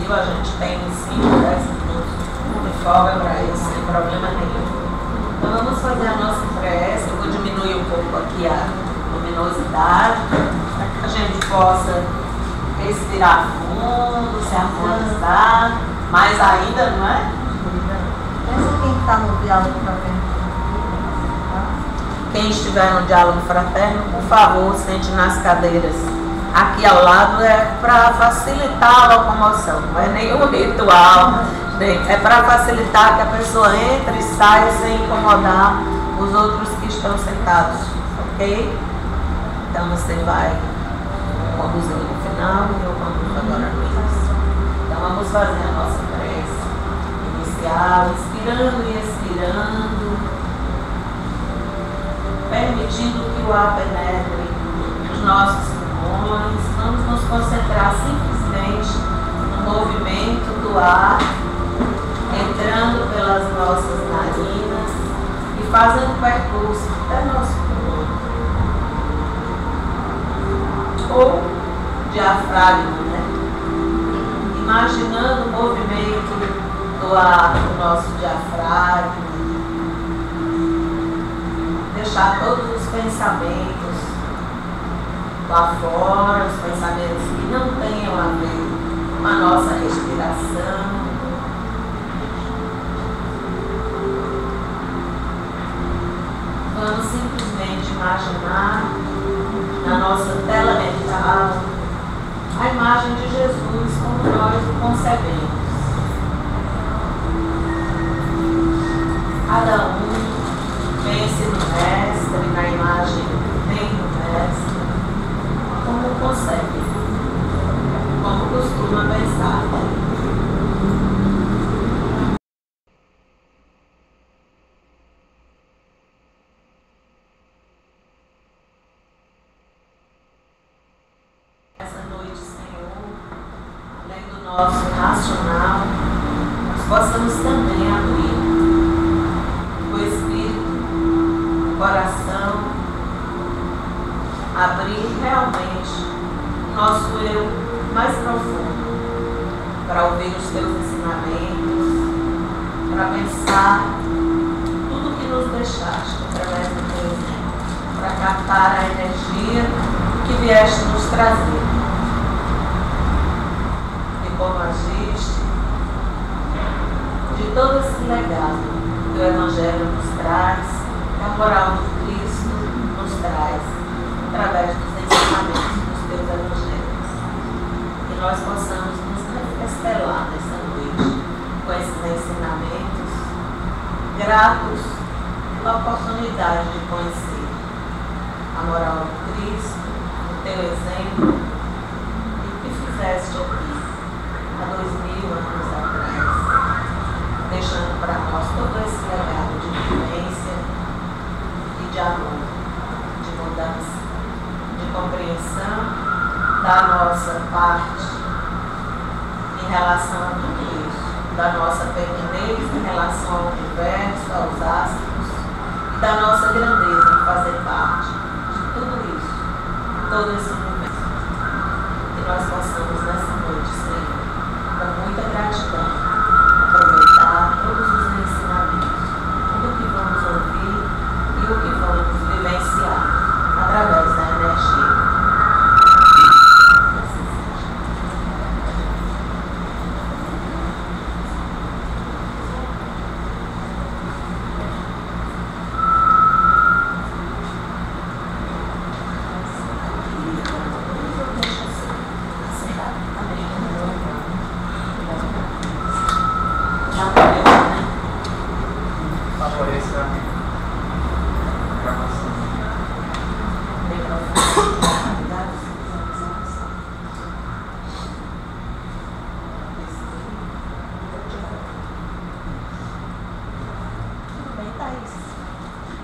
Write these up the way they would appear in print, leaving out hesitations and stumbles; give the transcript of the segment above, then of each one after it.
possível, a gente tem 5, 10 minutos de folga para isso, sem problema nenhum. Então vamos fazer a nossa prece. Eu vou diminuir um pouco aqui a luminosidade, para que a gente possa respirar fundo, se harmonizar, mais ainda, não é? Pensa quem está no diálogo fraterno. Quem estiver no diálogo fraterno, por favor, sente nas cadeiras. Aqui ao lado é para facilitar a locomoção, não é nenhum ritual, é para facilitar que a pessoa entre e saia sem incomodar os outros que estão sentados, ok? Então você vai conduzir no final e eu conduzo agora mesmo. Então vamos fazer a nossa prece inicial, inspirando e expirando, permitindo que o ar penetre nos nossos pulmões. Vamos nos concentrar simplesmente no movimento do ar entrando pelas nossas narinas e fazendo o percurso até nosso pulmão. Ou diafragma, né? Imaginando o movimento do ar no nosso diafragma. Deixar todos os pensamentos lá fora, os pensamentos que não tenham a ver com a nossa respiração. Vamos simplesmente imaginar na nossa tela mental a imagem de Jesus como nós o concebemos. Cada um pense no Mestre, na imagem que tem do Mestre, como concebe, como costuma pensar. Essa noite, Senhor, além do nosso racional, nós possamos também abrir o Espírito, o coração, abrir realmente o nosso eu mais profundo para ouvir os teus ensinamentos, para pensar tudo que nos deixaste através do teu exemplo, para captar a energia que vieste nos trazer. E como agiste, de todo esse legado que o Evangelho nos traz, que a moral do Cristo nos traz, através dos ensinamentos dos teus evangelhos. Que nós possamos nos refestelar nessa noite com esses ensinamentos, gratos pela oportunidade de conhecer a moral do Cristo, o teu exemplo, e o que fizeste aqui há 2000 anos atrás, deixando para nós todo esse legado de vivência e de amor, de mudança, de compreensão da nossa parte em relação a tudo isso, da nossa pequenez em relação ao universo, aos astros, e da nossa grandeza em fazer parte de tudo isso, de todo esse universo. Que nós possamos nessa noite, Senhor, com muita gratidão, aproveitar todos os ensinamentos, tudo o que vamos ouvir e o que vamos vivenciar através da energia.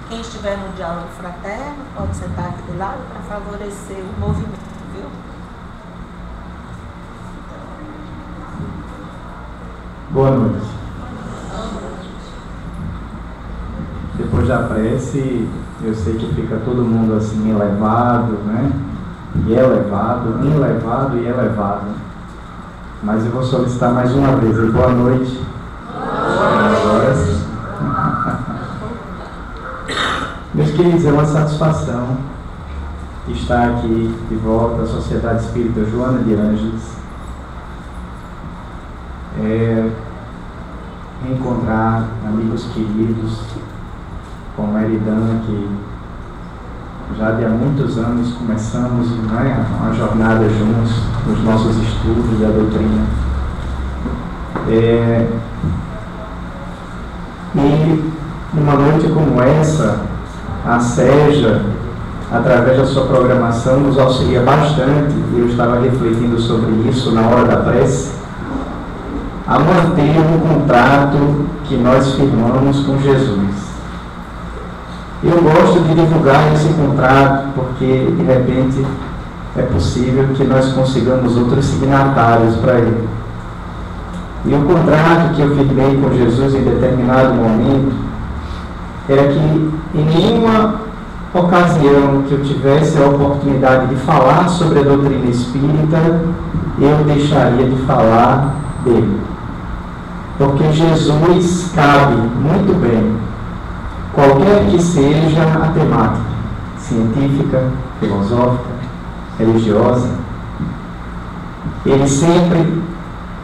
Quem estiver no diálogo fraterno pode sentar aqui do lado para favorecer o movimento, viu? Boa noite. Depois da prece, eu sei que fica todo mundo assim elevado, né? E elevado, elevado e elevado. mas eu vou solicitar mais uma vez. Boa noite. Boa noite. Meus queridos, é uma satisfação estar aqui de volta à Sociedade Espírita Joana de Ângeles. Reencontrar amigos queridos como Eridan, que já de há muitos anos começamos uma jornada juntos nos nossos estudos da doutrina. E numa noite como essa, a SEJA, através da sua programação, nos auxilia bastante, e eu estava refletindo sobre isso na hora da prece, a manter um contrato que nós firmamos com Jesus. Eu gosto de divulgar esse contrato porque, de repente, é possível que nós consigamos outros signatários para ele. E o contrato que eu firmei com Jesus em determinado momento era que, em nenhuma ocasião que eu tivesse a oportunidade de falar sobre a doutrina espírita, eu deixaria de falar dele. Porque Jesus cabe muito bem, qualquer que seja a temática, científica, filosófica, religiosa, ele sempre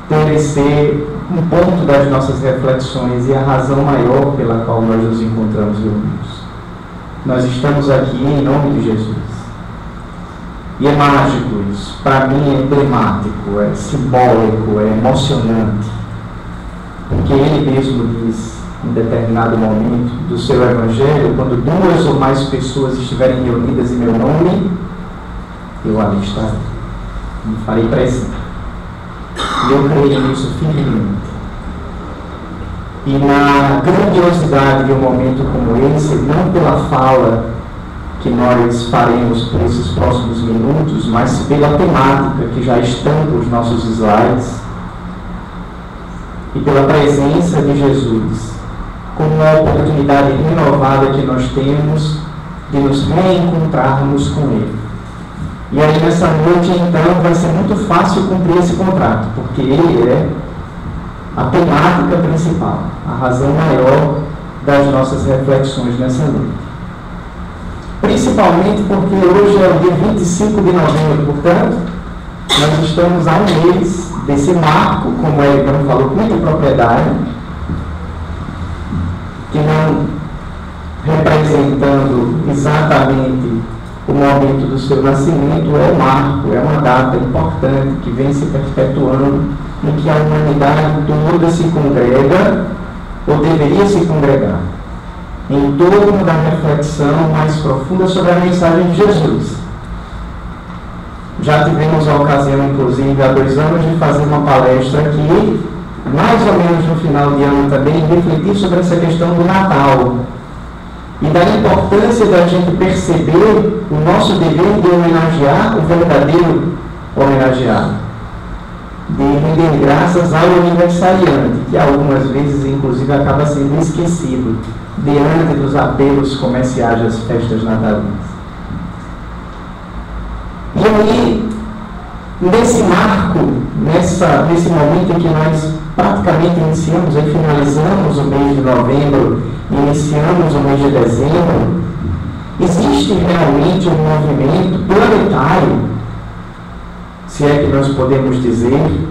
deve ser um ponto das nossas reflexões e a razão maior pela qual nós nos encontramos reunidos. Nós estamos aqui em nome de Jesus. E é mágico isso. Para mim é emblemático, é simbólico, é emocionante. Porque ele mesmo diz, em determinado momento do seu Evangelho, quando 2 ou mais pessoas estiverem reunidas em meu nome, eu ali estarei. Me farei presente. E eu creio nisso firmemente. E na grandiosidade de um momento como esse, não pela fala que nós faremos por esses próximos minutos, mas pela temática que já estampa os nossos slides, e pela presença de Jesus, como uma oportunidade renovada que nós temos de nos reencontrarmos com Ele. E aí nessa noite, então, vai ser muito fácil cumprir esse contrato, porque Ele é a temática principal, a razão maior das nossas reflexões nessa noite. Principalmente porque hoje é o dia 25 de novembro, portanto, nós estamos a um mês desse marco, como ele falou com muita propriedade, que não representando exatamente o momento do seu nascimento, é um marco, é uma data importante que vem se perpetuando em que a humanidade toda se congrega, ou deveria se congregar, em torno da reflexão mais profunda sobre a mensagem de Jesus. Já tivemos a ocasião, inclusive, há 2 anos, de fazer uma palestra aqui, mais ou menos no final de ano também, refletir sobre essa questão do Natal e da importância da gente perceber o nosso dever de homenagear o verdadeiro homenageado, de render graças ao aniversariante, que algumas vezes, inclusive, acaba sendo esquecido diante dos apelos comerciais das festas natalinas. E aí, nesse marco, nesse momento em que nós praticamente iniciamos e finalizamos o mês de novembro, iniciamos o mês de dezembro, existe realmente um movimento planetário, se é que nós podemos dizer,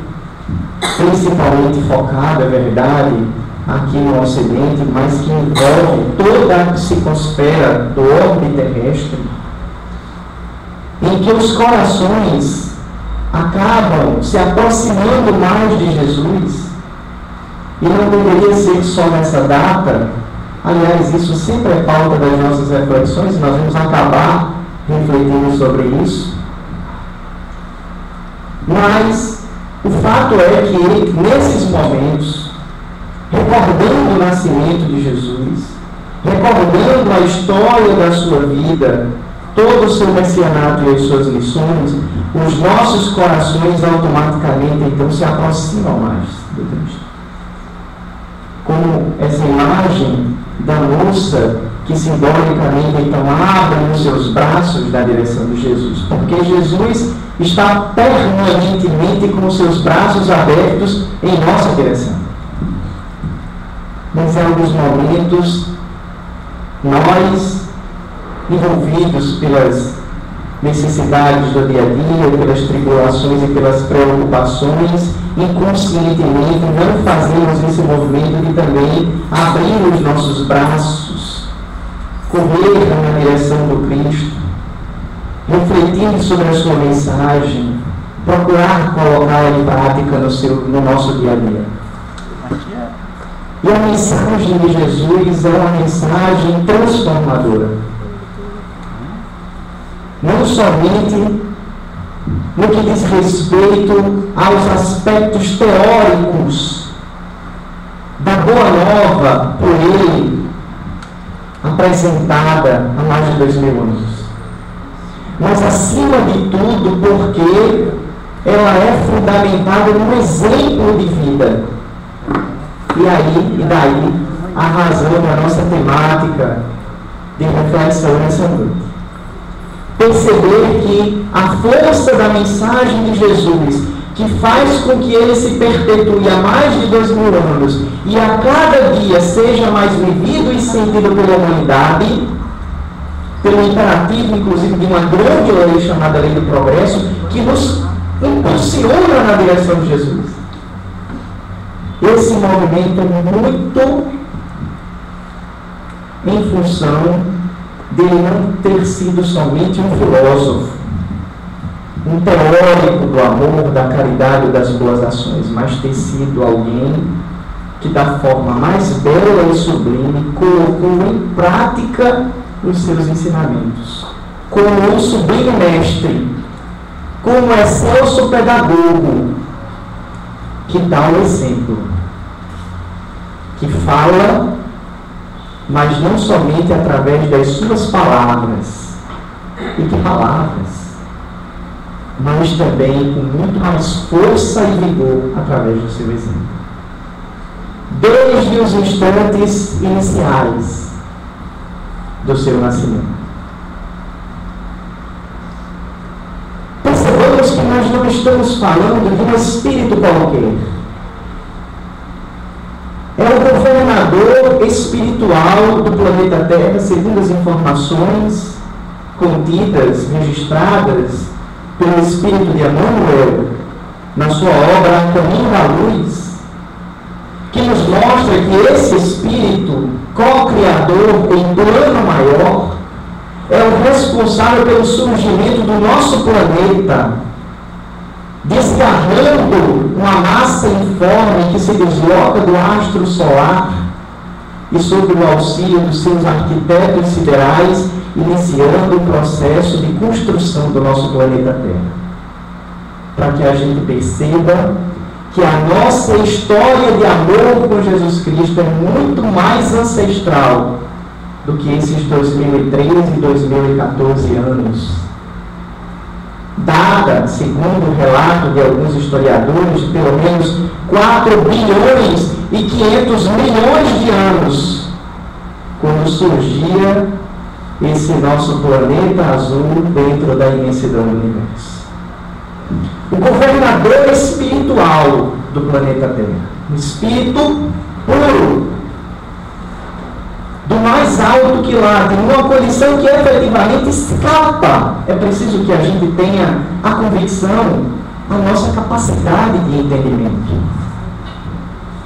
principalmente focado, é verdade, aqui no Ocidente, mas que envolve toda a psicosfera do orbe terrestre, em que os corações acabam se aproximando mais de Jesus, e não deveria ser só nessa data. Aliás, isso sempre é pauta das nossas reflexões, e nós vamos acabar refletindo sobre isso. Mas o fato é que nesses momentos, recordando o nascimento de Jesus, recordando a história da sua vida, todo o seu messianato e as suas lições, os nossos corações automaticamente então se aproximam mais do Cristo. Como essa imagem da moça que simbolicamente então abrem os seus braços na direção de Jesus, porque Jesus está permanentemente com os seus braços abertos em nossa direção. Mas em alguns momentos, nós, envolvidos pelas necessidades do dia a dia, pelas tribulações e pelas preocupações, inconscientemente não fazemos esse movimento de também abrir os nossos braços, correr na direção do Cristo, refletir sobre a sua mensagem, procurar colocá-la em prática no nosso dia a dia. E a mensagem de Jesus é uma mensagem transformadora. Não somente no que diz respeito aos aspectos teóricos da Boa Nova por ele, apresentada há mais de 2000 anos, mas acima de tudo porque ela é fundamentada num exemplo de vida. E daí a razão da nossa temática de reflexão nessa noite. Perceber que a força da mensagem de Jesus, que faz com que ele se perpetue há mais de 2000 anos e a cada dia seja mais vivido e sentido pela humanidade, pelo imperativo, inclusive, de uma grande lei chamada Lei do Progresso, que nos impulsiona na direção de Jesus. Esse movimento é muito em função dele não ter sido somente um filósofo, um teórico do amor, da caridade e das boas ações, mas ter sido alguém que, da forma mais bela e sublime, colocou em prática os seus ensinamentos, como um sublime mestre, como um excelso pedagogo, que dá o exemplo, que fala, mas não somente através das suas palavras, e que palavras, mas também com muito mais força e vigor através do seu exemplo. Desde os instantes iniciais do seu nascimento. Percebamos que nós não estamos falando de um espírito qualquer. É o governador espiritual do planeta Terra, segundo as informações contidas, registradas pelo Espírito de Emmanuel, na sua obra Caminho da Luz, que nos mostra que esse Espírito co-criador em plano maior é o responsável pelo surgimento do nosso planeta, desgarrando uma massa informe que se desloca do astro solar e, sob o auxílio dos seus arquitetos siderais, iniciando o processo de construção do nosso planeta Terra. Para que a gente perceba que a nossa história de amor com Jesus Cristo é muito mais ancestral do que esses 2013 e 2014 anos. Dada, segundo o relato de alguns historiadores, pelo menos 4 bilhões e 500 milhões de anos, quando surgia esse nosso planeta azul dentro da imensidão do universo. O governador espiritual do planeta Terra, um espírito puro, do mais alto que lá, de uma condição que efetivamente escapa. É preciso que a gente tenha a convicção, a nossa capacidade de entendimento.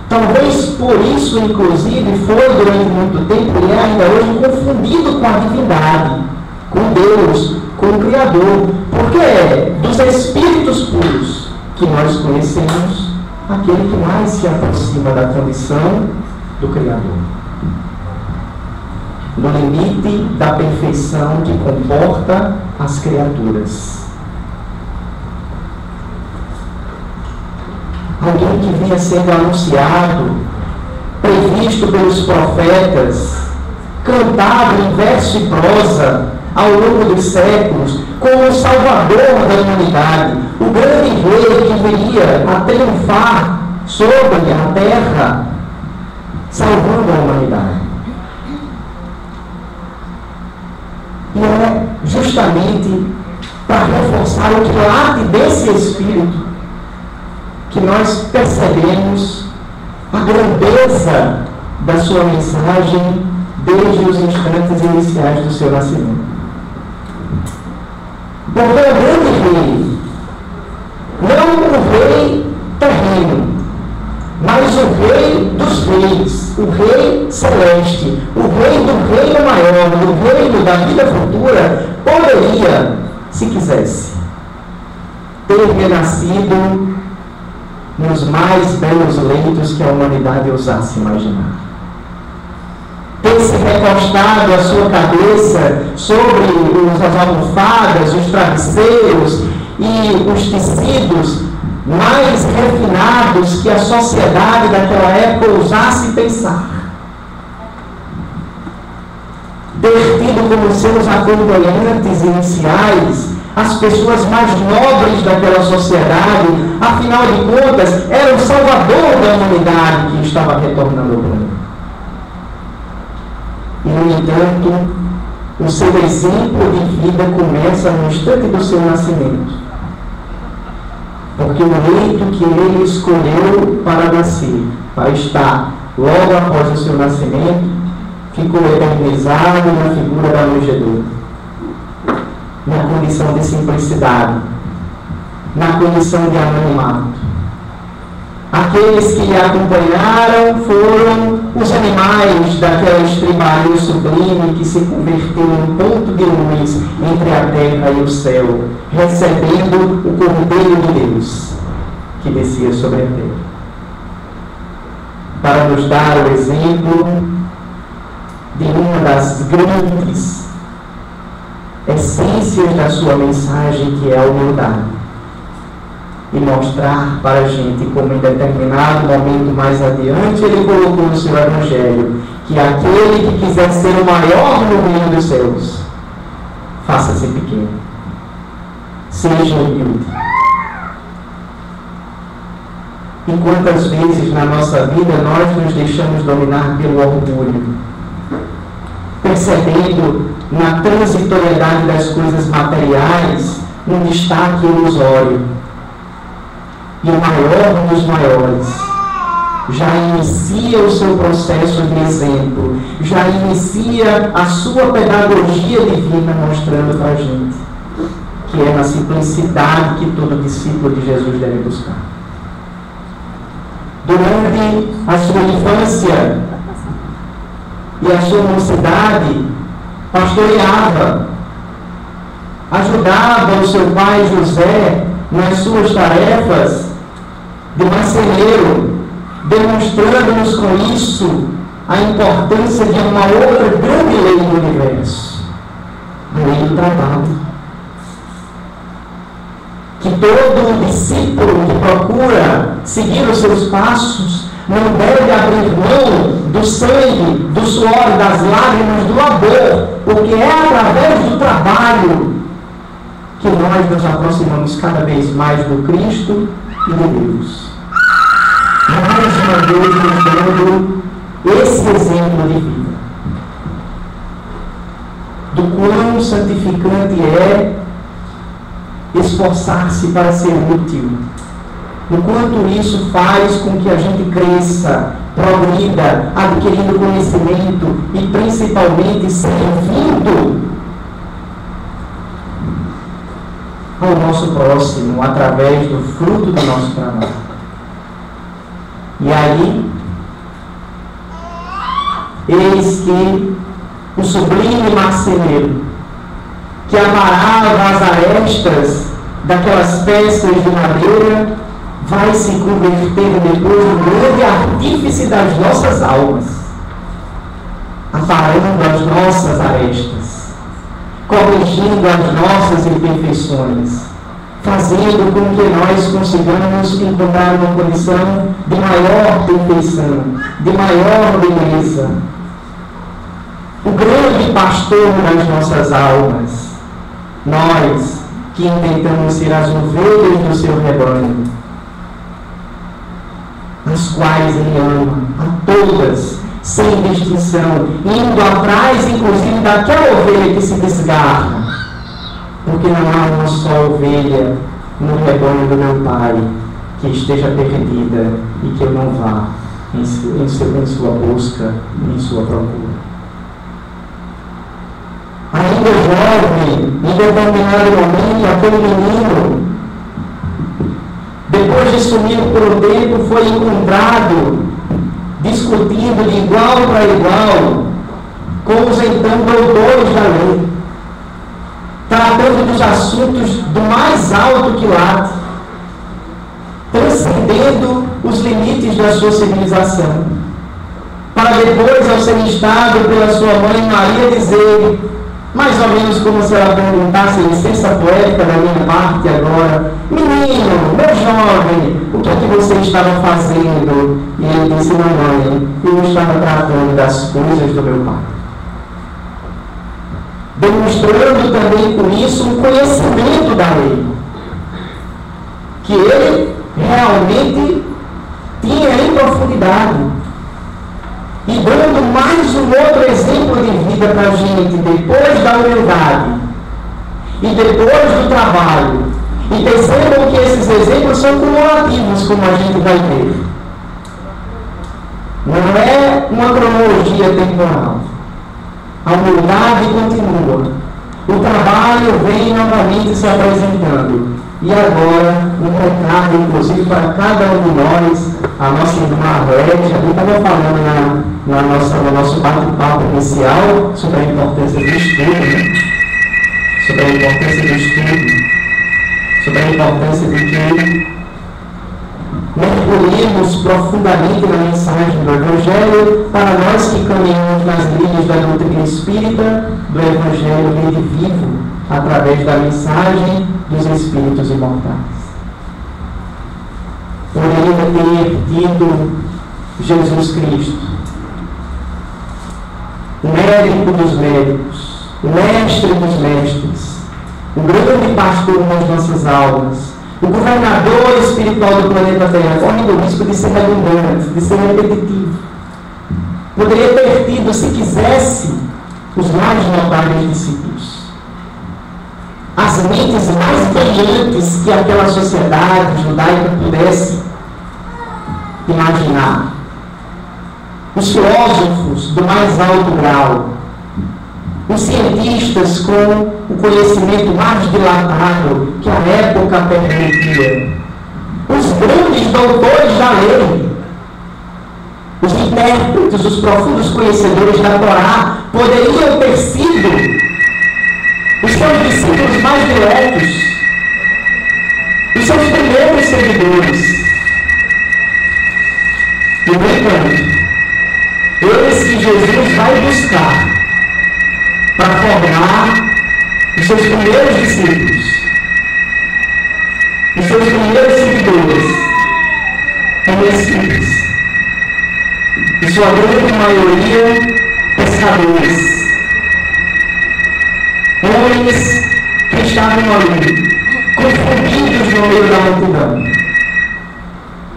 Talvez por isso, inclusive, foi durante muito tempo e é ainda hoje confundido com a divindade, com Deus, com o Criador, porque é dos espíritos puros que nós conhecemos aquele que mais se aproxima da condição do Criador, no limite da perfeição que comporta as criaturas. Alguém que vinha sendo anunciado, previsto pelos profetas, cantado em verso e prosa ao longo dos séculos, como o Salvador da humanidade, o grande rei que viria a triunfar sobre a terra, salvando a humanidade. justamente para reforçar o quilate desse Espírito, que nós percebemos a grandeza da sua mensagem desde os instantes iniciais do seu nascimento. Porque o grande rei, não o rei terreno, mas o rei dos reis, o rei celeste, o rei do reino maior, do reino da vida futura, poderia, se quisesse, ter renascido nos mais belos leitos que a humanidade ousasse imaginar. Ter se recostado a sua cabeça sobre as almofadas, os travesseiros e os tecidos mais refinados que a sociedade daquela época ousasse pensar. Ter tido como seus acompanhantes iniciais as pessoas mais nobres daquela sociedade, afinal de contas, era o salvador da humanidade que estava retornando ao mundo. E, no entanto, o seu exemplo de vida começa no instante do seu nascimento. Porque o leito que ele escolheu para nascer, para estar logo após o seu nascimento, ficou eternizado na figura da manjedoura, na condição de simplicidade, na condição de anonimato. Aqueles que lhe acompanharam foram os animais daquela estribaria sublime que se converteu em ponto de luz entre a terra e o céu, recebendo o Cordeiro de Deus que descia sobre a terra, para nos dar o exemplo de uma das grandes essências da sua mensagem, que é a humildade, e mostrar para a gente como em determinado momento mais adiante ele colocou no seu evangelho que aquele que quiser ser o maior no reino dos céus, faça-se pequeno, seja humilde. E quantas vezes na nossa vida nós nos deixamos dominar pelo orgulho, percebendo na transitoriedade das coisas materiais um destaque ilusório. E o maior dos maiores já inicia o seu processo de exemplo, já inicia a sua pedagogia divina, mostrando para a gente que é na simplicidade que todo discípulo de Jesus deve buscar. Durante a sua infância e a sua mocidade, pastoreava, ajudava o seu pai José nas suas tarefas de marceneiro, demonstrando-nos com isso a importância de uma outra grande lei do universo, a lei do trabalho. Que todo discípulo que procura seguir os seus passos não deve abrir mão do sangue, do suor, das lágrimas, do labor, porque é através do trabalho que nós nos aproximamos cada vez mais do Cristo e de Deus. Mais uma vez nos dando esse exemplo de vida, do quão santificante é esforçar-se para ser útil, o quanto isso faz com que a gente cresça, progrida, adquirindo conhecimento e principalmente servindo ao nosso próximo através do fruto do nosso trabalho. E aí, eis que o sublime marceneiro, que amarrava as arestas daquelas peças de madeira, vai se converter depois no grande artífice das nossas almas, aparando as nossas arestas, corrigindo as nossas imperfeições, fazendo com que nós consigamos encontrar uma condição de maior perfeição, de maior beleza. O grande pastor das nossas almas, nós que intentamos ser as ovelhas do seu rebanho, as quais ele ama a todas, sem distinção, indo atrás, inclusive, daquela ovelha que se desgarra, porque não há uma só ovelha no rebanho do meu Pai que esteja perdida e que eu não vá em sua busca, em sua procura. Ainda jovem, em determinado momento, aquele menino, depois de sumir por um tempo, foi encontrado discutindo de igual para igual com os então doutores da lei, tratando dos assuntos do mais alto quilate, transcendendo os limites da sua civilização, para depois, ao ser instado pela sua mãe Maria, dizer, mais ou menos como se ela perguntasse, licença poética da minha parte agora, menino, meu jovem, o que é que você estava fazendo? E ele disse, mamãe, eu estava tratando das coisas do meu pai. Demonstrando também com isso um conhecimento da lei, que ele realmente tinha em profundidade, e dando mais um outro exemplo de vida para a gente, depois da humildade e depois do trabalho. E percebam que esses exemplos são cumulativos, como a gente vai ver. Não é uma cronologia temporal. A humildade continua. O trabalho vem novamente se apresentando. E agora, um recado, inclusive, para cada um de nós, a nossa irmã Régia, eu estava falando no nosso bate-papo inicial sobre a importância do estudo, né? Sobre a importância do estudo, sobre a importância de que mergulhemos profundamente na mensagem do Evangelho, para nós que caminhamos nas linhas da doutrina espírita, do Evangelho vivo, através da mensagem dos Espíritos imortais. Poderia ter tido Jesus Cristo, o médico dos médicos, o mestre dos mestres, o grande pastor das nossas almas, o governador espiritual do planeta Terra, correndo o risco de ser redundante, de ser repetitivo. Poderia ter tido, se quisesse, os mais notáveis discípulos, as mentes mais brilhantes que aquela sociedade judaica pudesse imaginar, os filósofos do mais alto grau, os cientistas com o conhecimento mais dilatado que a época permitia, os grandes doutores da lei, os intérpretes, os profundos conhecedores da Torá, poderiam ter sido os seus discípulos mais diretos, os seus primeiros seguidores. E, no entanto, eles que Jesus vai buscar para formar os seus primeiros discípulos, os seus primeiros seguidores, conhecidos, em sua grande maioria, pescadores, homens que estavam ali, confundidos no meio da multidão,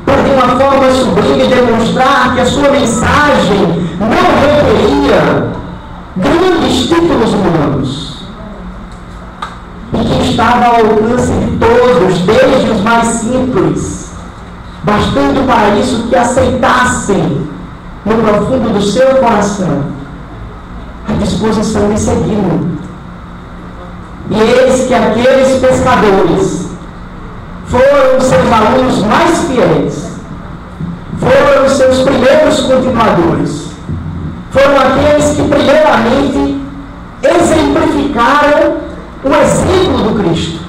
para de uma forma sublime demonstrar que a sua mensagem não requeria grandes títulos humanos, e que estava ao alcance de todos, desde os mais simples, bastando para isso que aceitassem no profundo do seu coração a disposição de segui-lo. E eis que aqueles pescadores foram os seus alunos mais fiéis, foram os seus primeiros continuadores, foram aqueles que primeiramente exemplificaram o exemplo do Cristo,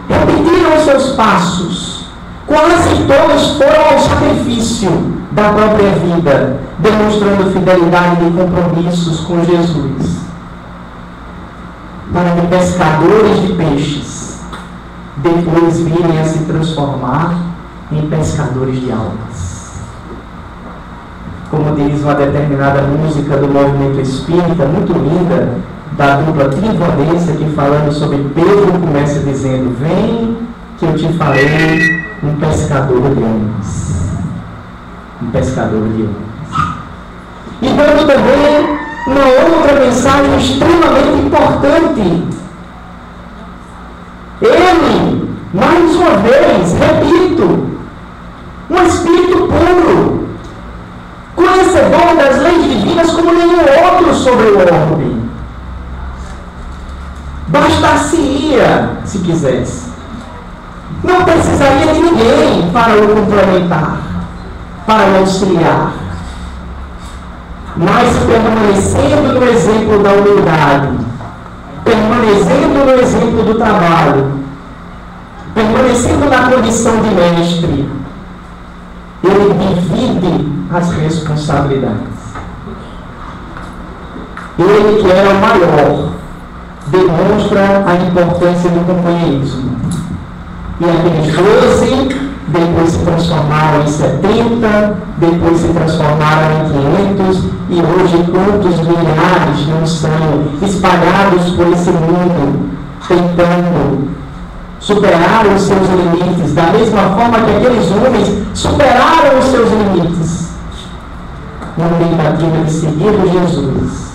repetiram os seus passos, quase todos foram ao sacrifício da própria vida, demonstrando fidelidade e compromissos com Jesus, para que pescadores de peixes depois virem a se transformar em pescadores de almas. Como diz uma determinada música do movimento espírita, muito linda, da dupla Trivandência, que falando sobre Pedro começa dizendo: vem que eu te falei, um pescador de homens. Um pescador de homens. E dando também uma outra mensagem extremamente importante Ele, mais uma vez, repito, um espírito puro, conhecedor das leis divinas como nenhum outro sobre o homem. Bastaria, se quisesse. Não precisaria de ninguém para o complementar, para o auxiliar. Mas permanecendo no exemplo da humildade, permanecendo no exemplo do trabalho, permanecendo na condição de mestre, ele divide as responsabilidades. Ele, que era o maior, demonstra a importância do companheirismo. E aqueles 12 depois se transformaram em 70, depois se transformaram em 500, e hoje quantos milhares não são espalhados por esse mundo, tentando superar os seus limites, da mesma forma que aqueles homens superaram os seus limites, na tentativa de seguir Jesus,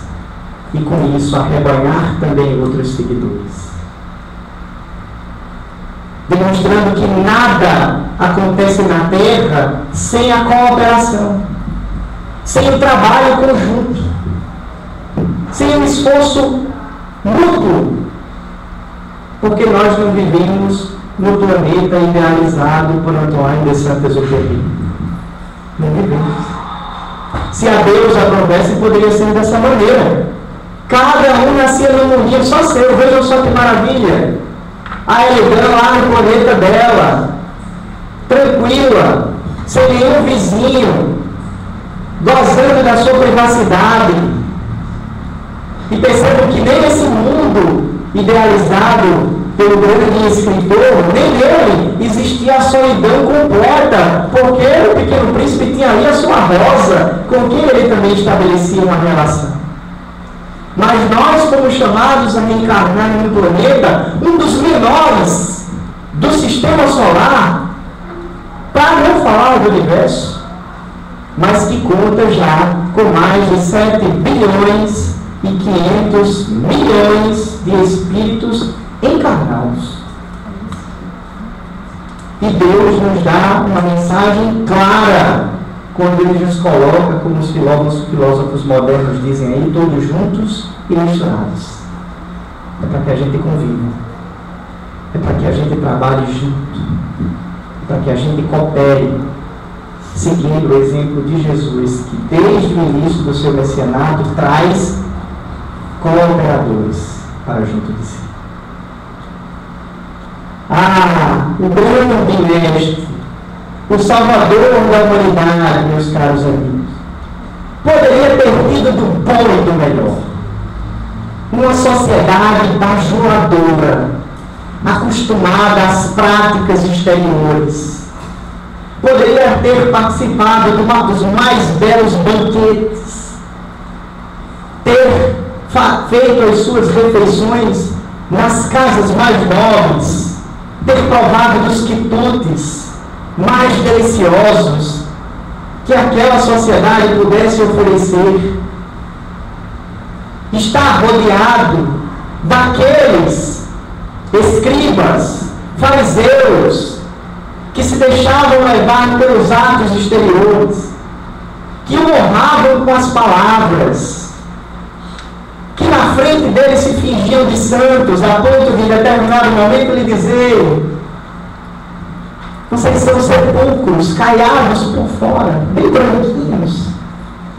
e com isso arrebanhar também outros seguidores. Demonstrando que nada acontece na terra sem a cooperação, sem o trabalho conjunto, sem o esforço mútuo, porque nós não vivemos no planeta idealizado por Antoine de Saint-Exupéry. Não vivemos. Se a Deus aprovesse, poderia ser dessa maneira. Cada um nascia num mundinho só seu. Vejam só que maravilha. A Elegã lá no planeta dela, tranquila, sem nenhum vizinho, gozando da sua privacidade. E percebam que nem esse mundo idealizado pelo grande escritor, nem nele existia a solidão completa, porque o Pequeno Príncipe tinha ali a sua Rosa, com quem ele também estabelecia uma relação. Mas nós fomos chamados a reencarnar em um planeta, um dos menores do sistema solar, para não falar do universo, mas que conta já com mais de 7 bilhões e 500 milhões de espíritos encarnados. E Deus nos dá uma mensagem clara quando Ele nos coloca, como os filósofos modernos dizem aí, todos juntos e misturados. É para que a gente conviva, é para que a gente trabalhe junto, é para que a gente coopere, seguindo o exemplo de Jesus, que desde o início do seu messianato traz cooperadores para junto de si. O grande mestre, o salvador da humanidade, meus caros amigos, poderia ter vindo do bom e do melhor. Uma sociedade bajuladora, acostumada às práticas exteriores. Poderia ter participado dos mais belos banquetes, ter feito as suas refeições nas casas mais nobres, ter provado dos quitutes mais deliciosos que aquela sociedade pudesse oferecer. Está rodeado daqueles escribas, fariseus, que se deixavam levar pelos atos exteriores, que o honravam com as palavras, que na frente deles se fingiam de santos, a ponto de em determinado momento lhe dizer: vocês são sepulcros, caiados por fora, bem branquinhos,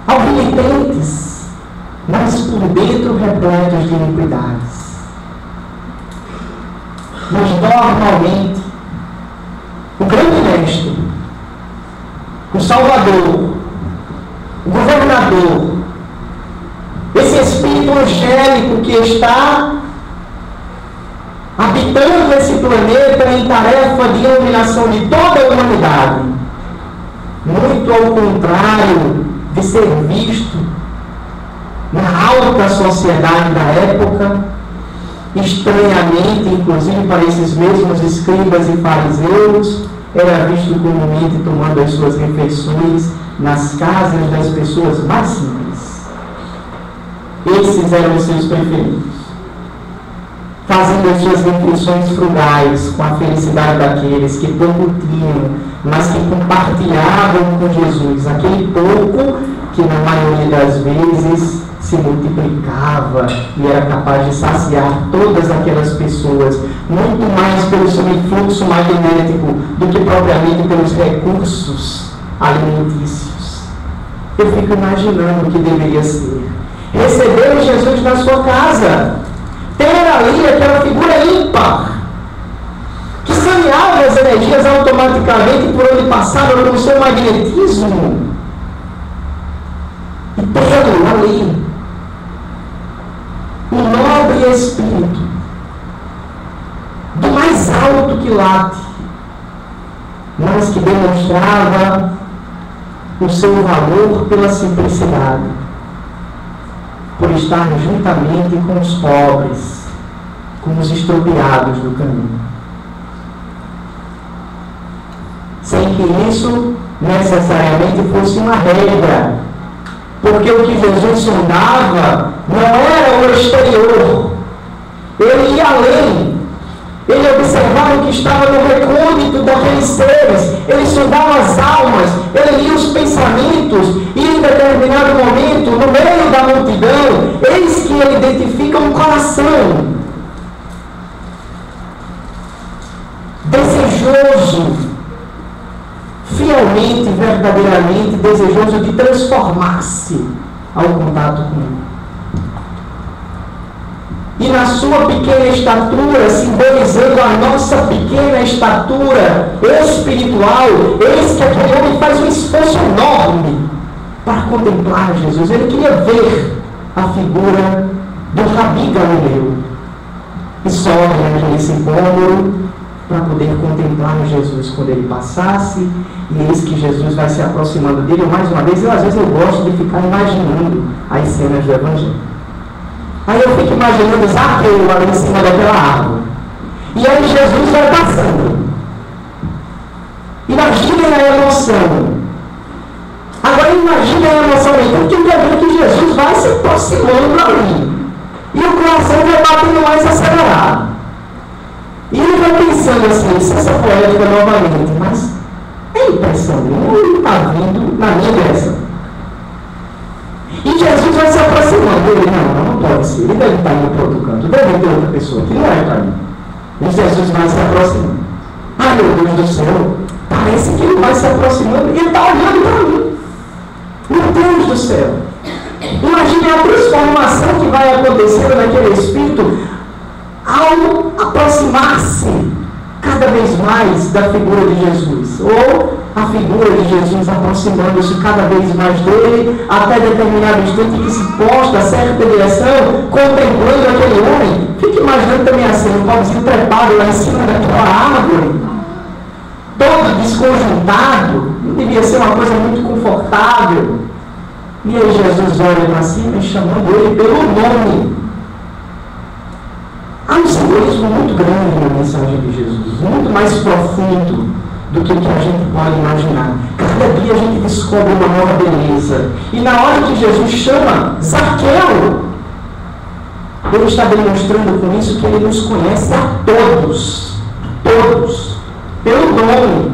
alvinitentes, mas por dentro repletos de iniquidades. Mas normalmente, o grande mestre, o salvador, o governador, esse espírito angélico que está habitando esse planeta em tarefa de iluminação de toda a humanidade, muito ao contrário de ser visto na alta sociedade da época, estranhamente, inclusive para esses mesmos escribas e fariseus, era visto comumente tomando as suas refeições nas casas das pessoas mais simples. Esses eram os seus preferidos. fazendo as suas refeições frugais com a felicidade daqueles que pouco tinham, mas que compartilhavam com Jesus aquele pouco que na maioria das vezes se multiplicava e era capaz de saciar todas aquelas pessoas, muito mais pelo seu influxo magnético do que propriamente pelos recursos alimentícios. Eu fico imaginando o que deveria ser receber Jesus na sua casa, ter ali aquela figura ímpar que saneava as energias automaticamente por onde passava com o seu magnetismo, e tê-lo ali, um nobre espírito do mais alto que late, mas que demonstrava o seu valor pela simplicidade, por estar juntamente com os pobres, com os estropiados do caminho, sem que isso necessariamente fosse uma regra, porque o que Jesus sondava não era o exterior, ele ia além, ele observava o que estava no recôndito daqueles seres, ele sondava as almas, ele lia os pensamentos, e em determinado momento, no meio da multidão, eis que ele identifica um coração desejoso, fielmente, verdadeiramente desejoso de transformar-se ao contato com ele. E na sua pequena estatura, simbolizando a nossa pequena estatura espiritual, eis que aquele homem faz um esforço enorme para contemplar Jesus. Ele queria ver a figura do Rabi Galileu. E sobe naquele incômodo para poder contemplar Jesus quando ele passasse, e eis que Jesus vai se aproximando dele. Mais uma vez, às vezes eu gosto de ficar imaginando as cenas do Evangelho. Aí eu fico imaginando Zaqueu ali em cima daquela árvore, e aí Jesus vai passando. Imaginem a emoção. Agora imaginem a emoção aí, porque eu quero ver que Jesus vai se aproximando ali, e o coração vai batendo mais acelerado. E ele vai pensando assim, licença poética novamente, mas é impressão minha, ele está vindo na minha direção. E Jesus vai se aproximando. Ele, não pode ser, ele deve estar indo para outro canto, deve ter outra pessoa que não é para mim. E Jesus vai se aproximando. Ai, meu Deus do céu, parece que ele vai se aproximando e ele está olhando para mim. Meu Deus do céu. Imagine a transformação que vai acontecendo naquele espírito ao aproximar-se cada vez mais da figura de Jesus, ou a figura de Jesus aproximando-se cada vez mais dele, até determinado instante que se posta a certa direção, contemplando aquele homem. Fique imaginando também assim, um pobrezinho trepado lá em cima daquela árvore, todo desconjuntado, não devia ser uma coisa muito confortável. E aí Jesus olha para cima e chamando ele pelo nome. Há um simbolismo muito grande na mensagem de Jesus, muito mais profundo do que o que a gente pode imaginar. Cada dia a gente descobre uma nova beleza. E na hora que Jesus chama Zaqueu, ele está demonstrando com isso que ele nos conhece a todos, pelo nome,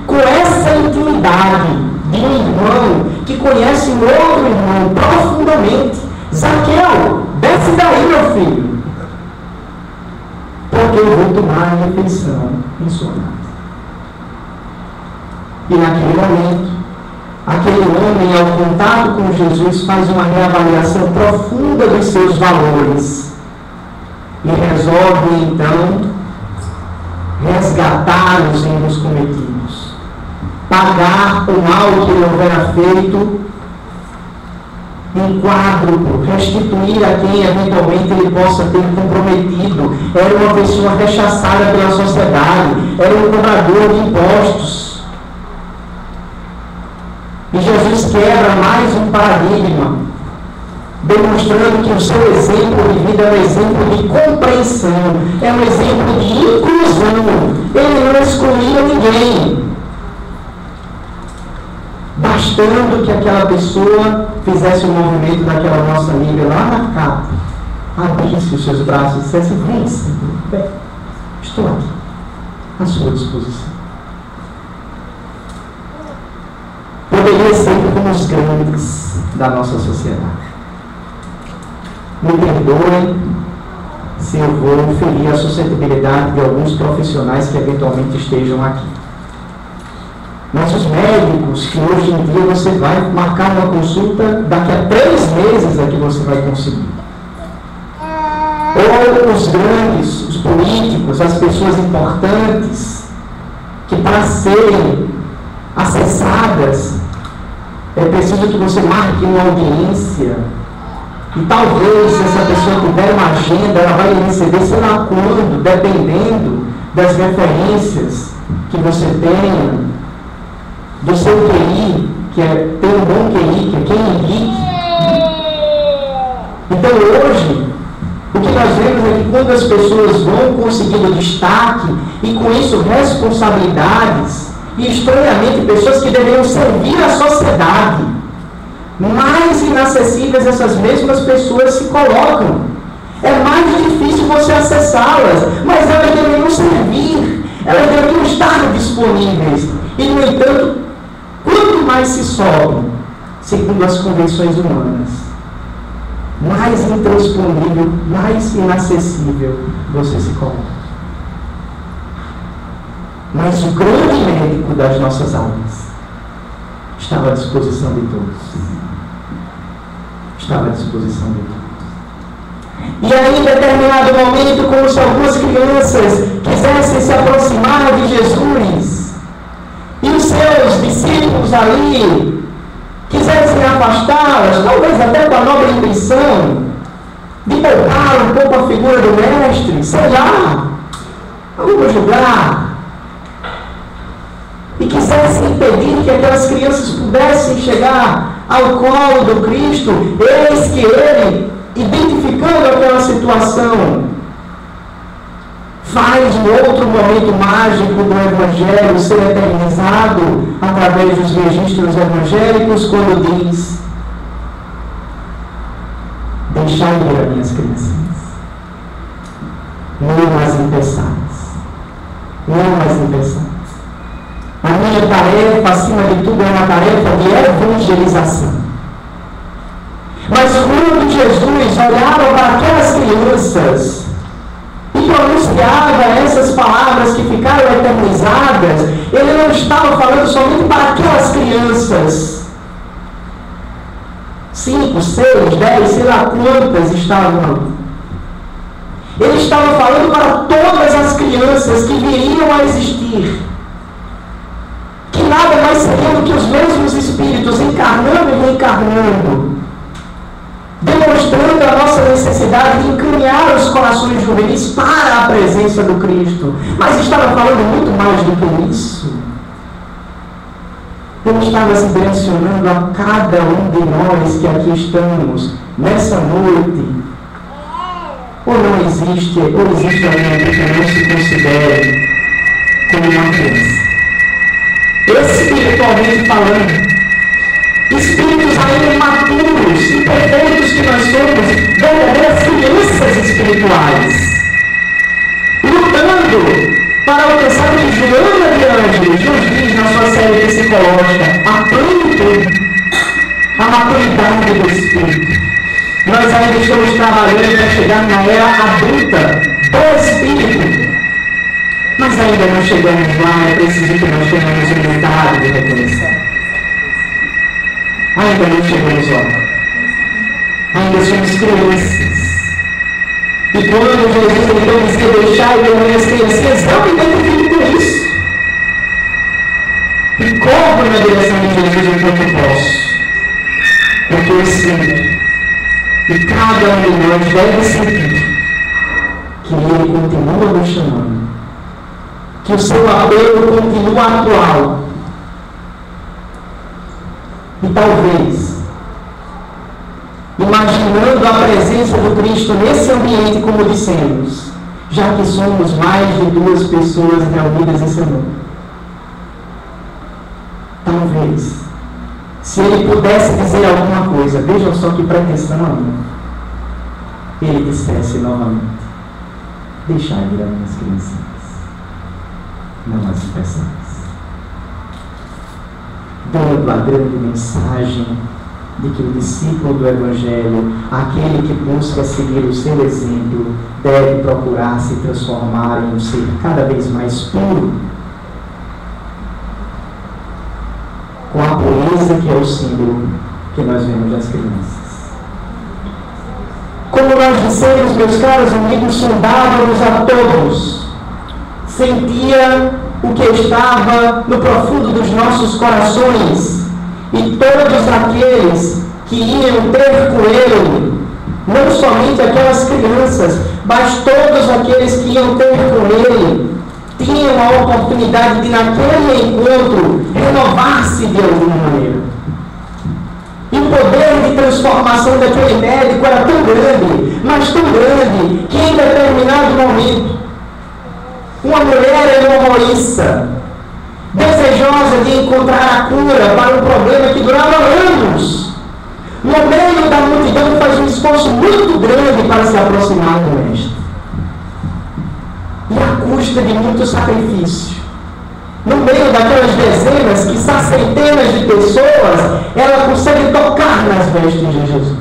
com essa intimidade de um irmão que conhece um outro irmão profundamente. Zaqueu, desce daí, meu filho, porque eu vou tomar a refeição em sua casa. E naquele momento, aquele homem, ao contato com Jesus, faz uma reavaliação profunda dos seus valores e resolve, então, resgatar os erros cometidos, pagar o mal que lhe houvera feito em quádruplo, restituir a quem eventualmente ele possa ter comprometido. Era uma pessoa rechaçada pela sociedade, era um cobrador de impostos. E Jesus quebra mais um paradigma, demonstrando que o seu exemplo de vida é um exemplo de compreensão, é um exemplo de inclusão. Ele não excluía ninguém, bastando que aquela pessoa fizesse o movimento daquela nossa Bíblia lá na capa, abrisse os seus braços e dissesse: vem, Senhor, vem, estou aqui, à sua disposição. Poderia ser como os grandes da nossa sociedade. Me perdoem se eu vou ferir a suscetibilidade de alguns profissionais que eventualmente estejam aqui. Mas os médicos, que hoje em dia você vai marcar uma consulta, daqui a 3 meses é que você vai conseguir. Ou os grandes, os políticos, as pessoas importantes, que para serem acessadas, é preciso que você marque uma audiência. E talvez, se essa pessoa tiver uma agenda, ela vai receber, sei lá quando, dependendo das referências que você tenha, do seu QI, que é ter um bom QI, que é quem indique. Então hoje, o que nós vemos é que quando as pessoas vão conseguindo destaque e com isso responsabilidades, e estranhamente pessoas que deveriam servir a sociedade, mais inacessíveis essas mesmas pessoas se colocam. É mais difícil você acessá-las, mas elas deveriam servir, elas deveriam estar disponíveis. E, no entanto, quanto mais se sobe, segundo as convenções humanas, mais intransponível, mais inacessível você se coloca. Mas o grande médico das nossas almas estava à disposição de todos. Estava à disposição de todos. E aí, em determinado momento, como se algumas crianças quisessem se aproximar de Jesus, e os seus discípulos ali quisessem afastá-las, talvez até com a nobre intenção de poupar um pouco a figura do mestre, sei lá, não vou julgar, e quisessem impedir que aquelas crianças pudessem chegar ao colo do Cristo, eis que ele, identificando aquela situação, faz um outro momento mágico do Evangelho ser eternizado através dos registros evangélicos, quando diz: deixai ir as minhas criancinhas, não as impeçais, não as impeçais. A minha tarefa, acima de tudo, é uma tarefa de evangelização. Mas quando Jesus olhava para aquelas crianças e pronunciava essas palavras que ficaram eternizadas, ele não estava falando somente para aquelas crianças. 5, 6, 10, sei lá quantas estavam ali. Ele estava falando para todas as crianças que viriam a existir, que nada mais seriam do que os mesmos espíritos encarnando e reencarnando, demonstrando a nossa necessidade de encaminhar os corações juvenis para a presença do Cristo. Mas estava falando muito mais do que isso. Ele estava se direcionando a cada um de nós que aqui estamos nessa noite. Ou não existe, ou existe alguém que não se considere como uma criança. Espiritualmente falando, espíritos ainda imaturos, imperfeitos que nós somos, verdadeiras crianças espirituais, lutando para alcançar o que Joana de Ângeles nos diz na sua série psicológica, a plenitude, a maturidade do espírito. Nós ainda estamos trabalhando para chegar na era adulta do espírito. Mas ainda não chegamos lá, é preciso que nós tenhamos humildade de reconhecer. Ainda não chegamos lá. Ainda somos crianças. E quando Jesus então dizia deixar eu minhas criancinhas, eu me identifico com isso. E corro na direção de Jesus enquanto posso. Porque eu sinto. E cada um de nós deve sentir que Ele continua nos chamando. Que o seu apelo continua atual. E talvez, imaginando a presença do Cristo nesse ambiente, como dissemos, já que somos mais de 2 pessoas reunidas em seu nome. Talvez, se ele pudesse dizer alguma coisa, vejam só que pretensão ainda. Ele dissesse novamente: deixai vir as minhas criancinhas, não as impeçais. Dando a grande mensagem de que o discípulo do Evangelho, aquele que busca seguir o seu exemplo, deve procurar se transformar em um ser cada vez mais puro, com a pureza que é o símbolo que nós vemos das crianças. Como nós dissemos, meus caros amigos, sondávamos a todos, sentia o que estava no profundo dos nossos corações, e todos aqueles que iam ter com ele, não somente aquelas crianças, mas todos aqueles que iam ter com ele, tinham a oportunidade de, naquele encontro, renovar-se de alguma maneira. E o poder de transformação daquele médico era tão grande, mas tão grande, que em determinado momento, uma mulher hemorroíça, desejosa de encontrar a cura para um problema que durava anos, no meio da multidão, faz um esforço muito grande para se aproximar do Mestre. E à custa de muito sacrifício, no meio daquelas dezenas, quiçá centenas de pessoas, ela consegue tocar nas vestes de Jesus.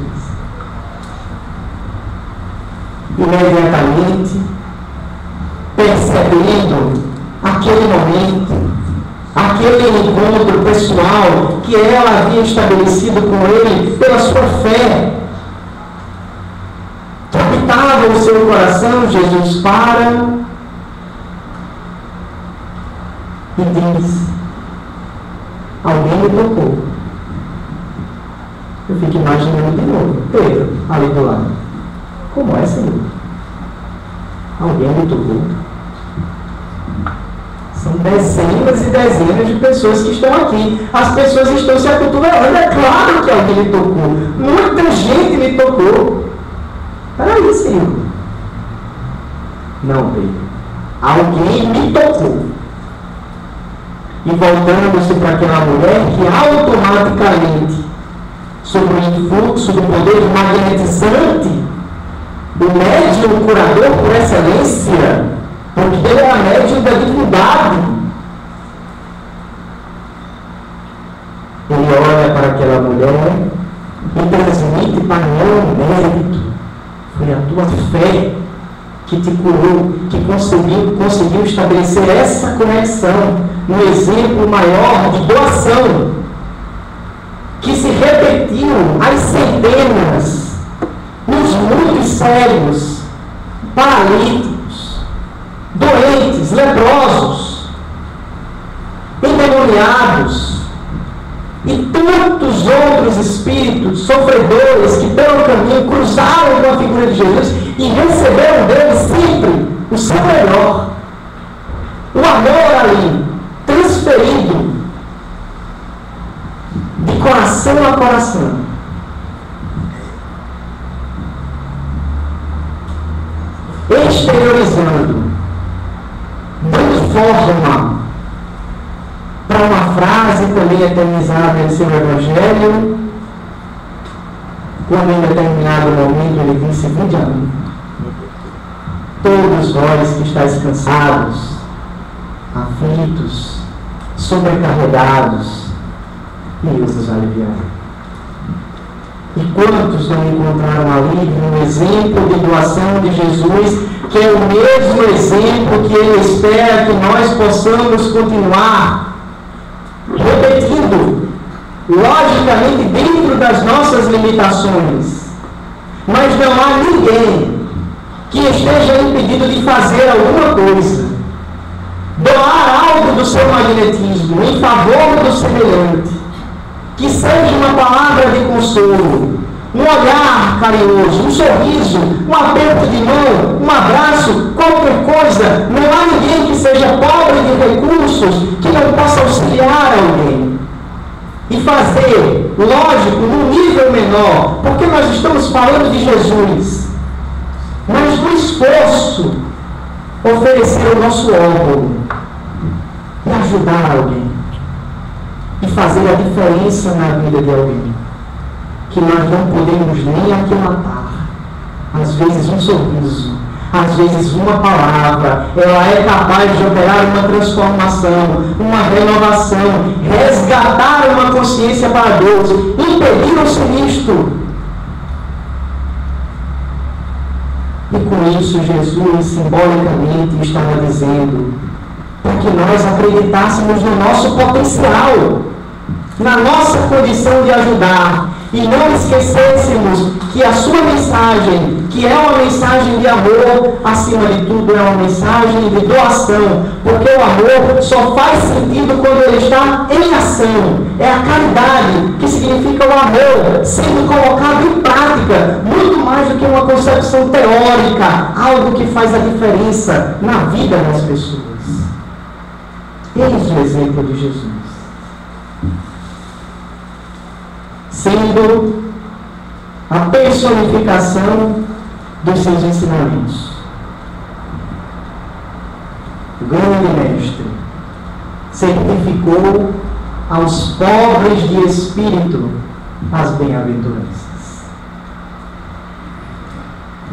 Imediatamente, percebendo aquele momento, aquele encontro pessoal que ela havia estabelecido com ele pela sua fé, que habitava o seu coração, Jesus para e diz: alguém me tocou. Eu fico imaginando de novo Pedro ali do lado. Como é, Senhor? Alguém me tocou? São dezenas e dezenas de pessoas que estão aqui. As pessoas estão se acotovelando. É claro que alguém me tocou. Muita gente me tocou. Peraí, Senhor. Não, Pedro. Alguém me tocou. E voltando-se para aquela mulher que automaticamente, sob o influxo do poder magnetizante, o médium curador por excelência, porque ele é a médium da divindade, ele olha para aquela mulher e transmite para ela um mérito. Foi a tua fé que te curou, que conseguiu estabelecer essa conexão no exemplo maior de doação, que se repetiu às centenas, nos muitos sérios, paralíticos, doentes, leprosos, endemoniados e tantos outros espíritos sofredores que pelo caminho cruzaram com a figura de Jesus e receberam dele sempre o seu melhor. O amor ali, transferido de coração a coração. Exteriorizando, dando forma para uma frase também eternizada em seu Evangelho, quando em determinado momento ele disse: vinde a mim, todos vós que estáis cansados, aflitos, sobrecarregados, e eu vos aliviarei. E quantos não encontraram alívio no exemplo de doação de Jesus, que é o mesmo exemplo que ele espera que nós possamos continuar repetindo, logicamente dentro das nossas limitações. Mas não há ninguém que esteja impedido de fazer alguma coisa, doar algo do seu magnetismo em favor do semelhante, que seja uma palavra de consolo, um olhar carinhoso, um sorriso, um aperto de mão, um abraço, qualquer coisa. Não há ninguém que seja pobre de recursos que não possa auxiliar alguém e fazer, lógico, num nível menor, porque nós estamos falando de Jesus, mas no esforço oferecer o nosso órgão e ajudar alguém e fazer a diferença na vida de alguém que nós não podemos nem aquilatar, Às vezes um sorriso, às vezes uma palavra, ela é capaz de operar uma transformação, uma renovação, resgatar uma consciência para Deus, impedir o sinistro. E com isso Jesus simbolicamente estava dizendo para que nós acreditássemos no nosso potencial, na nossa condição de ajudar, e não esquecêssemos que a sua mensagem, que é uma mensagem de amor, acima de tudo é uma mensagem de doação, porque o amor só faz sentido quando ele está em ação. É a caridade, que significa o amor sendo colocado em prática, muito mais do que uma concepção teórica, algo que faz a diferença na vida das pessoas. Eis o exemplo de Jesus. Sendo a personificação dos seus ensinamentos. O grande mestre certificou aos pobres de espírito as bem-aventuranças.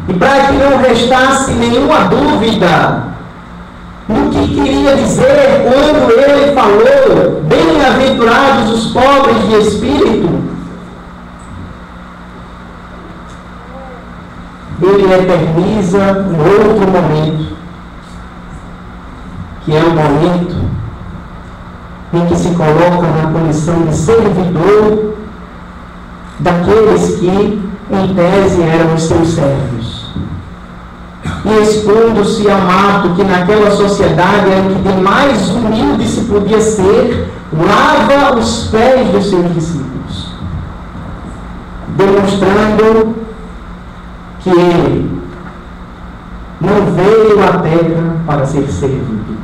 E para que não restasse nenhuma dúvida no que queria dizer quando ele falou bem-aventurados os pobres de espírito, ele eterniza um outro momento, que é o momento em que se coloca na condição de servidor daqueles que, em tese, eram os seus servos. E expondo-se ao ato que naquela sociedade era o que de mais humilde se podia ser, lava os pés dos seus discípulos, demonstrando que ele não veio à terra para ser servido.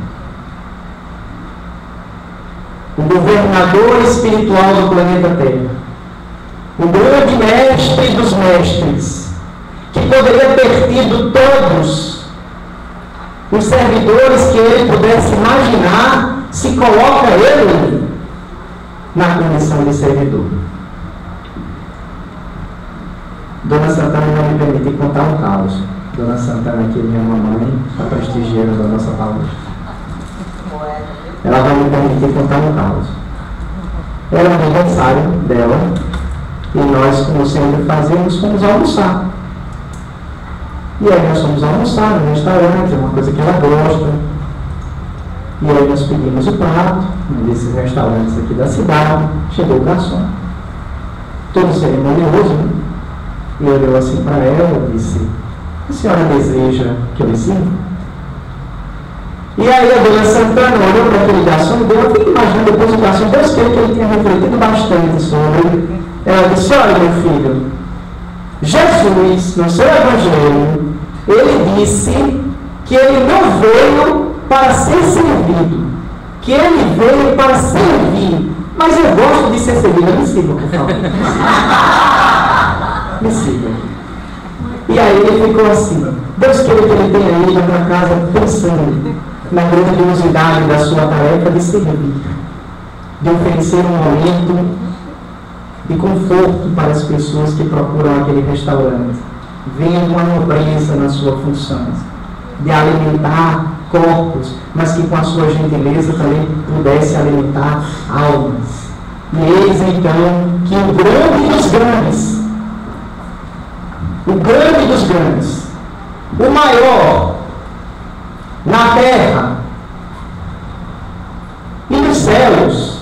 O governador espiritual do planeta Terra, o grande mestre dos mestres, que poderia ter tido todos os servidores que ele pudesse imaginar, se coloca ele na condição de servidor. Dona Santana vai me permitir contar um caos. Dona Santana, aqui, minha mamãe, está prestigiando a nossa palestra. Ela vai me permitir contar um caos. Era o aniversário dela e nós, como sempre fazemos, fomos almoçar. E aí nós fomos almoçar no restaurante, é uma coisa que ela gosta. E aí nós pedimos o prato, num desses restaurantes aqui da cidade. Chegou o garçom. Todo cerimonioso, né? E olhou assim para ela e disse: a senhora deseja que eu lhe sirva? E aí a Dona Santana olhou para aquele garçom e eu fico imaginando depois o garçom, Deus queira que ele tenha refletido bastante sobre. Ela disse: olha, meu filho, Jesus, no seu evangelho, ele disse que ele não veio para ser servido, que ele veio para servir. Mas eu gosto de ser servido. Me siga, por favor. Me siga. E aí ele ficou assim: Deus queira que ele tenha ido para casa pensando na grandiosidade da sua tarefa de servir, de oferecer um momento de conforto para as pessoas que procuram aquele restaurante, vendo uma nobreza na sua função, de alimentar corpos, mas que com a sua gentileza também pudesse alimentar almas. E eis então que o grande dos grandes, o maior na terra e nos céus,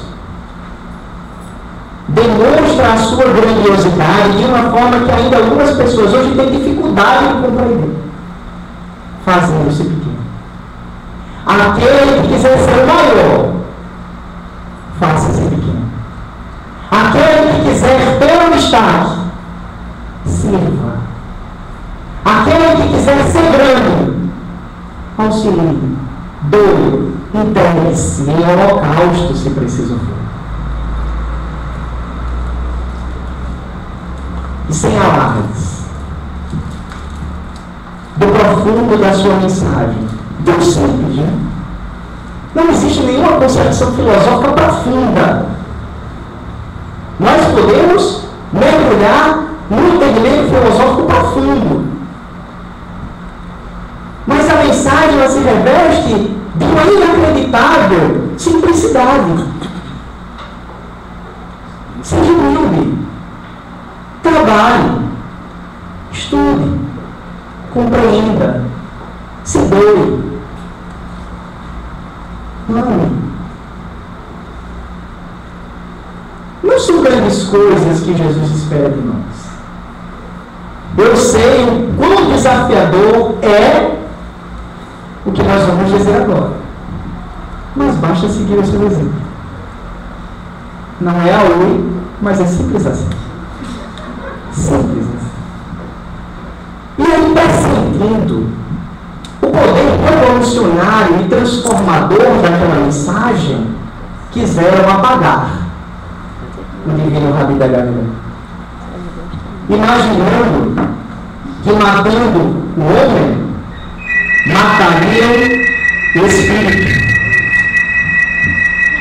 demonstra a sua grandiosidade de uma forma que ainda algumas pessoas hoje têm dificuldade de compreender, fazendo-se pequeno. Aquele que quiser ser o maior, faça-se pequeno. Aquele que quiser ter um destaque, sirva. Aquele que quiser ser grande, auxilie, doe, entregue-se em holocausto, se preciso for. E sem alardes, do profundo da sua mensagem, Deus simples, né? Não existe nenhuma concepção filosófica profunda. Nós podemos mergulhar no entendimento filosófico profundo, mensagem ela se reveste de uma inacreditável simplicidade. Seja humilde, trabalhe, estude, compreenda, se doe. Não são grandes coisas que Jesus espera de nós. Eu sei o quão desafiador é o que nós vamos dizer agora. Mas basta seguir o seu exemplo. Não é a oi, mas é simples assim. Simples assim. E aí, percebendo o poder revolucionário e transformador daquela mensagem, quiseram apagar o divino Rabi da Galileia, imaginando que matando o homem matariam o espírito,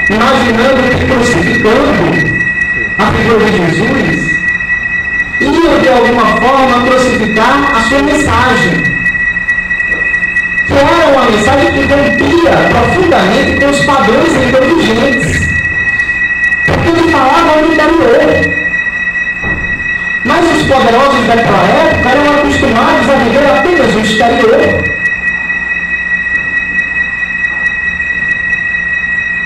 imaginando que crucificando a figura de Jesus iam de alguma forma crucificar a sua mensagem, que era uma mensagem que rompia profundamente com os padrões inteligentes, porque ele falava no interior. Mas os poderosos daquela época eram acostumados a viver apenas o exterior.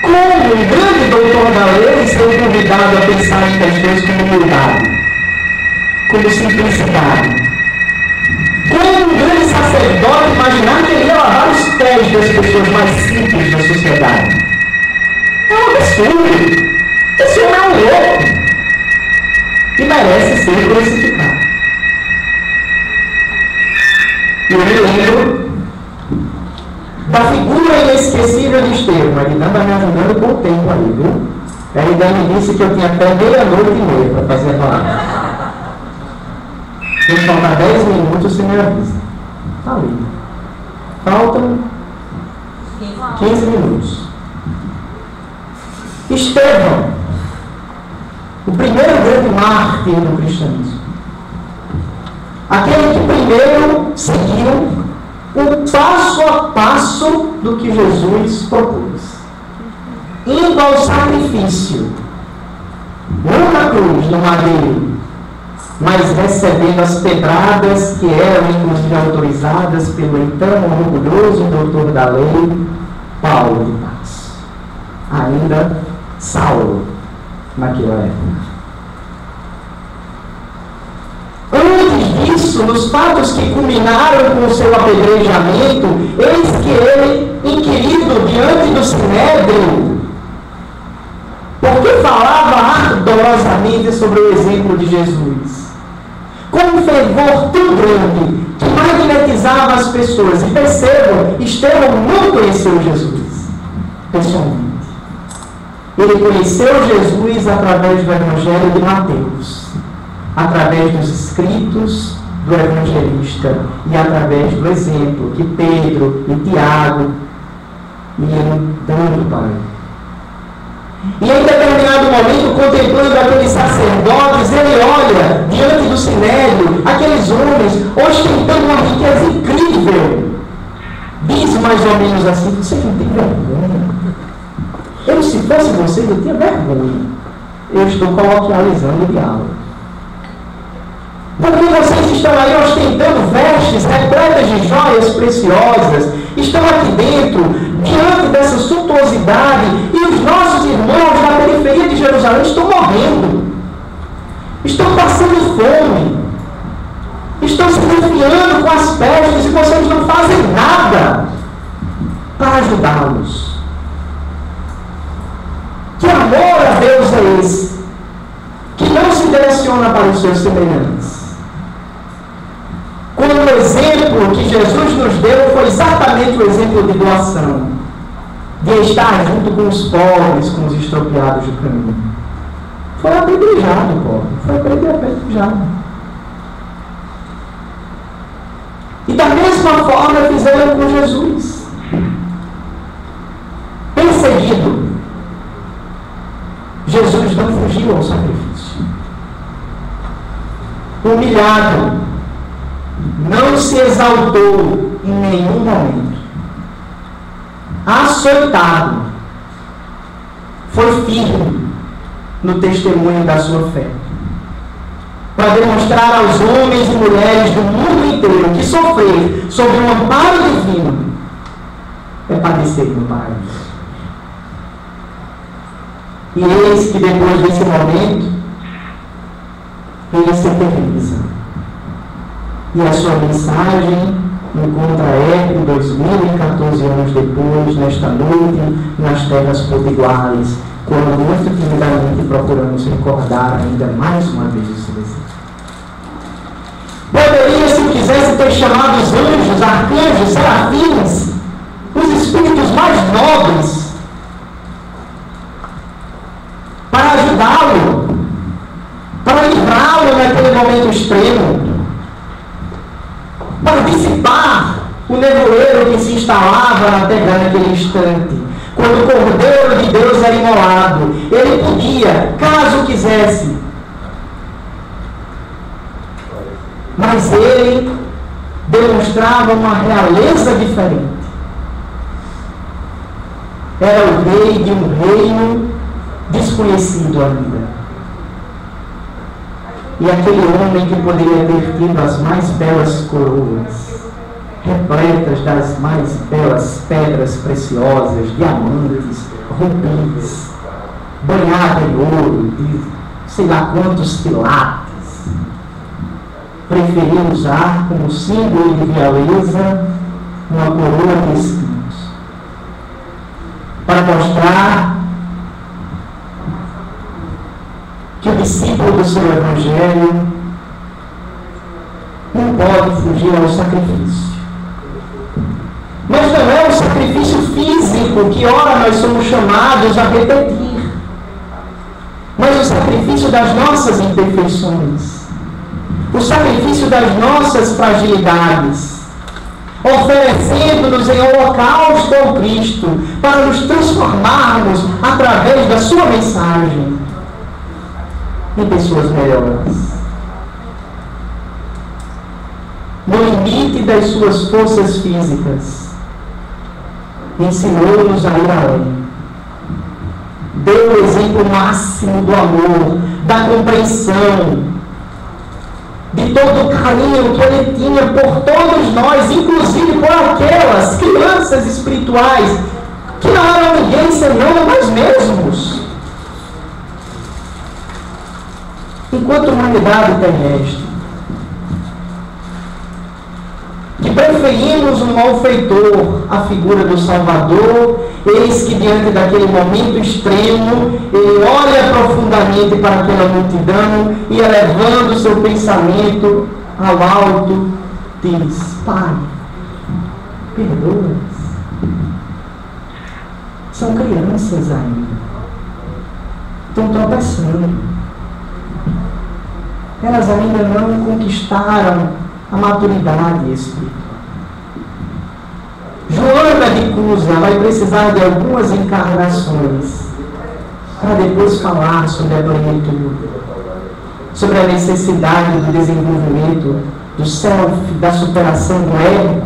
Como um grande doutor da lei foi convidado a pensar em questões como humildade, como simplicidade. Como um grande sacerdote imaginar que ele ia lavar os pés das pessoas mais simples da sociedade. É um absurdo. Esse homem é um louco e merece ser crucificado. E eu me lembro da figura inesquecível de Estevão. Ele anda me ajudando com o tempo aí, viu? Ele ainda me disse que eu tinha até meia-noite e meia para fazer a palavra. Se faltar 10 minutos, você me avisa. Está ali. Faltam 15 minutos. Estevão, o primeiro grande mártir do cristianismo. Aquele que primeiro seguiu o passo a passo do que Jesus propôs. Indo ao sacrifício, não na cruz, no madeiro, mas recebendo as pedradas que eram inclusive autorizadas pelo então orgulhoso doutor da lei, Paulo de Tarso. Ainda Saulo, naquela época. Antes disso, nos fatos que culminaram com o seu apedrejamento, eis que ele, inquirido diante do Sinédrio, porque falava ardorosamente sobre o exemplo de Jesus, com um fervor tão grande que magnetizava as pessoas. E percebam, Estevão não conheceu Jesus pessoalmente. Ele conheceu Jesus através do Evangelho de Mateus, através dos escritos do evangelista e através do exemplo que Pedro e Tiago iam dando para ele. E em determinado momento, contemplando aqueles sacerdotes, ele olha diante do Sinédrio, aqueles homens ostentando uma riqueza incrível. Diz mais ou menos assim: vocês não têm vergonha? Eu, se fosse vocês, eu tinha vergonha. Eu estou coloquializando o diálogo. Porque vocês estão aí ostentando vestes repletas de joias preciosas, estão aqui dentro, diante dessa suntuosidade, e os nossos irmãos da periferia de Jerusalém estão morrendo, estão passando fome, estão se desafiando com as pestes, e vocês não fazem nada para ajudá-los. Que amor a Deus é esse, que não se direciona para os seus semelhantes? Quando o exemplo que Jesus nos deu foi exatamente o exemplo de doação, de estar junto com os pobres, com os estropiados do caminho. Foi apedrejado o pobre, foi apedrejado. E da mesma forma fizeram com Jesus. Perseguido, Jesus não fugiu ao sacrifício. Humilhado, não se exaltou em nenhum momento. açoitado, foi firme no testemunho da sua fé, para demonstrar aos homens e mulheres do mundo inteiro que sofrer sob o amparo divino é padecer no paraíso. E eis que depois desse momento ele se eterniza. E a sua mensagem encontra eco 2014 anos depois, nesta noite, nas terras potiguares, quando muito timidamente procuramos recordar ainda mais uma vez esse desejo. Poderia, se quisesse, ter chamado os anjos, arcanjos, serafins, os espíritos mais nobres, para ajudá-lo, para livrá-lo naquele momento extremo, para dissipar o nevoeiro que se instalava na terra naquele instante. Quando o Cordeiro de Deus era imolado, ele podia, caso quisesse, mas ele demonstrava uma realeza diferente. Era o rei de um reino desconhecido ainda. E aquele homem que poderia ter tido as mais belas coroas, repletas das mais belas pedras preciosas, diamantes, rubis, banhada em ouro, de sei lá quantos quilates, preferiu usar como símbolo de realeza uma coroa de espinhos, para mostrar que o discípulo do seu Evangelho não pode fugir ao sacrifício. Mas não é o sacrifício físico que ora nós somos chamados a repetir, mas o sacrifício das nossas imperfeições, o sacrifício das nossas fragilidades, oferecendo-nos em holocausto ao Cristo, para nos transformarmos através da sua mensagem em pessoas melhores. No limite das suas forças físicas, ensinou-nos a ir além. Deu o exemplo máximo do amor, da compreensão, de todo o carinho que ele tinha por todos nós, inclusive por aquelas crianças espirituais que não eram ninguém senão nós mesmos. Enquanto humanidade terrestre, que preferimos um malfeitor à figura do Salvador, eis que diante daquele momento extremo, ele olha profundamente para aquela multidão e, elevando seu pensamento ao alto, diz: Pai, perdoa-os. São crianças ainda, estão tropeçando. Elas ainda não conquistaram a maturidade espiritual. Joana de Cusa vai precisar de algumas encarnações para depois falar sobre a plenitude, sobre a necessidade do desenvolvimento do self, da superação do ego,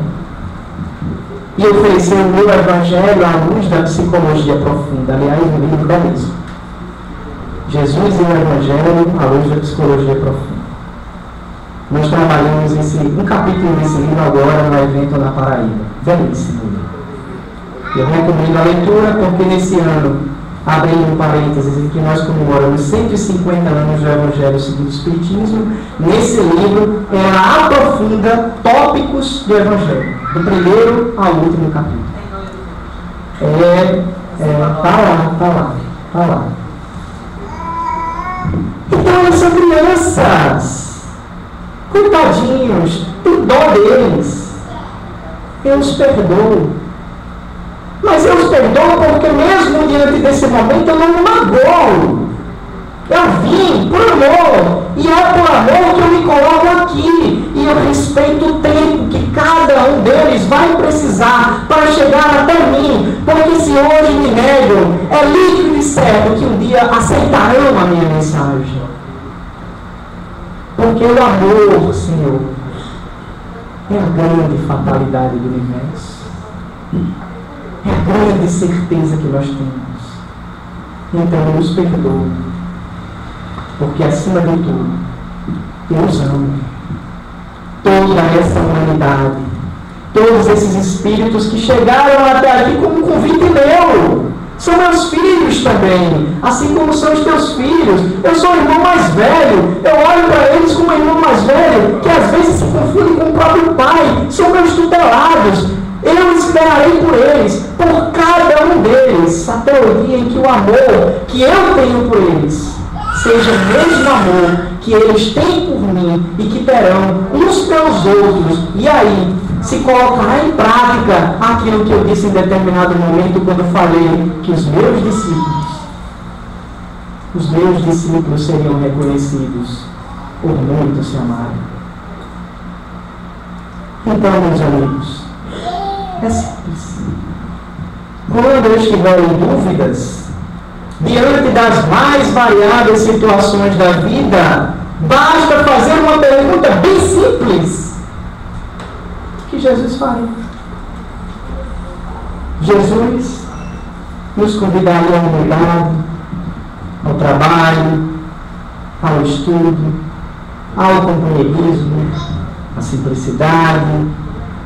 e oferecer o meu Evangelho à luz da psicologia profunda. Aliás, um livro belíssimo. Jesus e o Evangelho à luz da psicologia profunda. Nós trabalhamos um capítulo desse livro agora no evento na Paraíba. Belíssimo livro. Eu recomendo a leitura porque nesse ano, abrindo um parênteses, em que nós comemoramos 150 anos do Evangelho segundo o Espiritismo, nesse livro ela aprofunda tópicos do Evangelho, do primeiro ao último capítulo. Tá lá. Então eles são crianças, coitadinhos, tem dó deles. Eu os perdoo. Mas eu os perdoo porque mesmo diante desse momento eu não me magoo. Eu vim por amor, e é por amor que eu me coloco aqui, e eu respeito o tempo que cada um deles vai precisar para chegar até mim, porque se hoje me negam, é líquido e certo que um dia aceitarão a minha mensagem. Porque o amor, Senhor, é a grande fatalidade do universo. É a grande certeza que nós temos. Então, nos perdoe, porque acima de tudo, Deus ama toda essa humanidade, todos esses espíritos que chegaram até aqui como um convite meu. São meus filhos também, assim como são os teus filhos. Eu sou o irmão mais velho, eu olho para eles como o irmão mais velho, que às vezes se confunde com o próprio pai. São meus tutelados. Eu esperarei por eles, por cada um deles, até o dia em que o amor que eu tenho por eles seja o mesmo amor que eles têm por mim e que terão uns pelos outros. E aí se colocará em prática aquilo que eu disse em determinado momento quando falei que os meus discípulos seriam reconhecidos por muitos se amarem. Então, meus amigos, é simples. Quando eu estiver em dúvidas, diante das mais variadas situações da vida, basta fazer uma pergunta bem simples que Jesus faria. Jesus nos convidaria à humildade, ao trabalho, ao estudo, ao companheirismo, à simplicidade,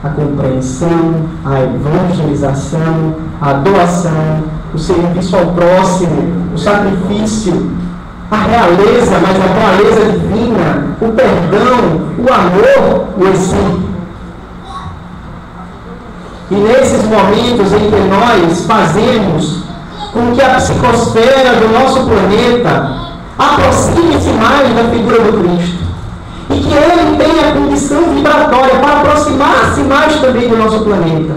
à compreensão, à evangelização, à doação, o serviço ao próximo, o sacrifício, a realeza, mas a realeza divina, o perdão, o amor, o exemplo. E nesses momentos em que nós fazemos com que a psicosfera do nosso planeta aproxime-se mais da figura do Cristo, e que ele tenha a condição vibratória para aproximar-se mais também do nosso planeta,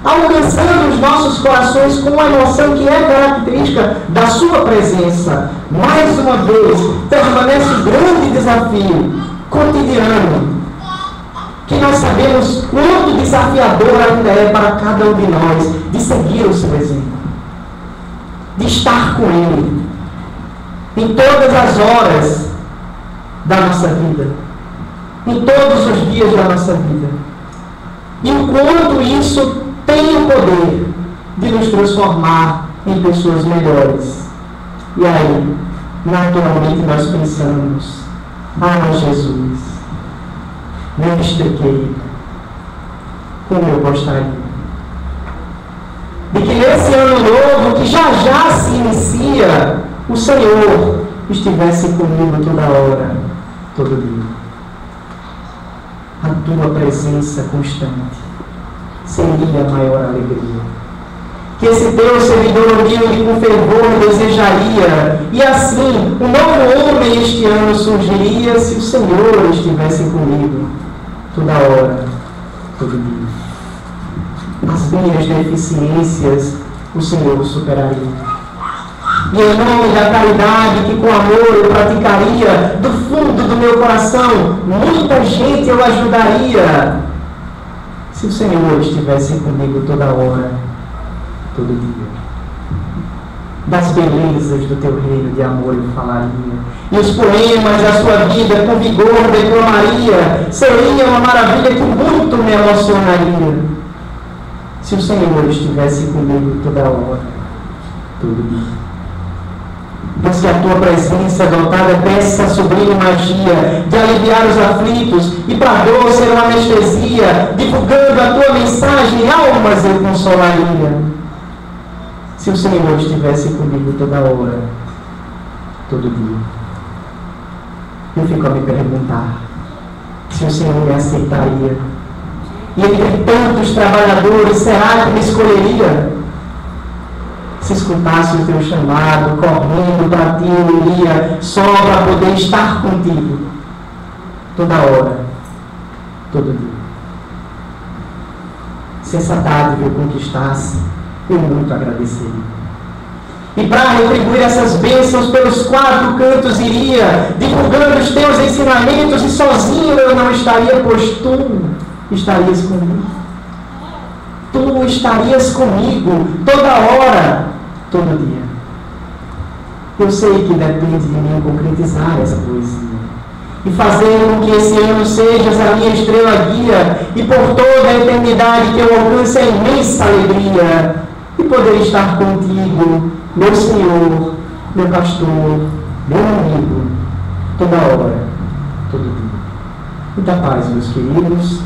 alcançando os nossos corações com a emoção que é característica da sua presença. Mais uma vez, permanece o grande desafio cotidiano, que nós sabemos quanto desafiador ainda é para cada um de nós, de seguir o seu exemplo, de estar com ele em todas as horas da nossa vida, em todos os dias da nossa vida. E o quanto isso tem o poder de nos transformar em pessoas melhores. E aí, naturalmente, nós pensamos: ah, Jesus, mestre querido, como eu gostaria de que nesse ano novo, que já se inicia, o Senhor estivesse comigo toda hora, todo dia. A tua presença constante seria a maior alegria. Que esse teu servidor humilde com fervor desejaria, e assim um novo homem este ano surgiria se o Senhor estivesse comigo toda hora, todo dia. As minhas deficiências o Senhor superaria. E em nome da caridade que com amor eu praticaria, do fundo do meu coração, muita gente eu ajudaria, se o Senhor estivesse comigo toda hora, todo dia. Das belezas do teu reino de amor eu falaria, e os poemas da sua vida com vigor declamaria. Seria uma maravilha que muito me emocionaria, se o Senhor estivesse comigo toda hora, todo dia. Mas que a tua presença dotada dessa sublime magia de aliviar os aflitos e para a dor ser uma anestesia, divulgando a tua mensagem, almas eu consolaria, se o Senhor estivesse comigo toda hora, todo dia. Eu fico a me perguntar se o Senhor me aceitaria, e entre tantos trabalhadores, será que me escolheria? Se escutasse o teu chamado, correndo para ti, eu iria só para poder estar contigo toda hora, todo dia. Se essa dádiva eu conquistasse, eu muito agradeceria. E para retribuir essas bênçãos pelos quatro cantos iria, divulgando os teus ensinamentos, e sozinho eu não estaria, pois tu estarias comigo. Tu estarias comigo toda hora, todo dia. Eu sei que depende de mim concretizar essa poesia. e fazer com que esse ano sejas a minha estrela guia e por toda a eternidade que eu alcance a imensa alegria e poder estar contigo, meu Senhor, meu pastor, meu amigo, toda hora, todo dia. Muita paz, meus queridos,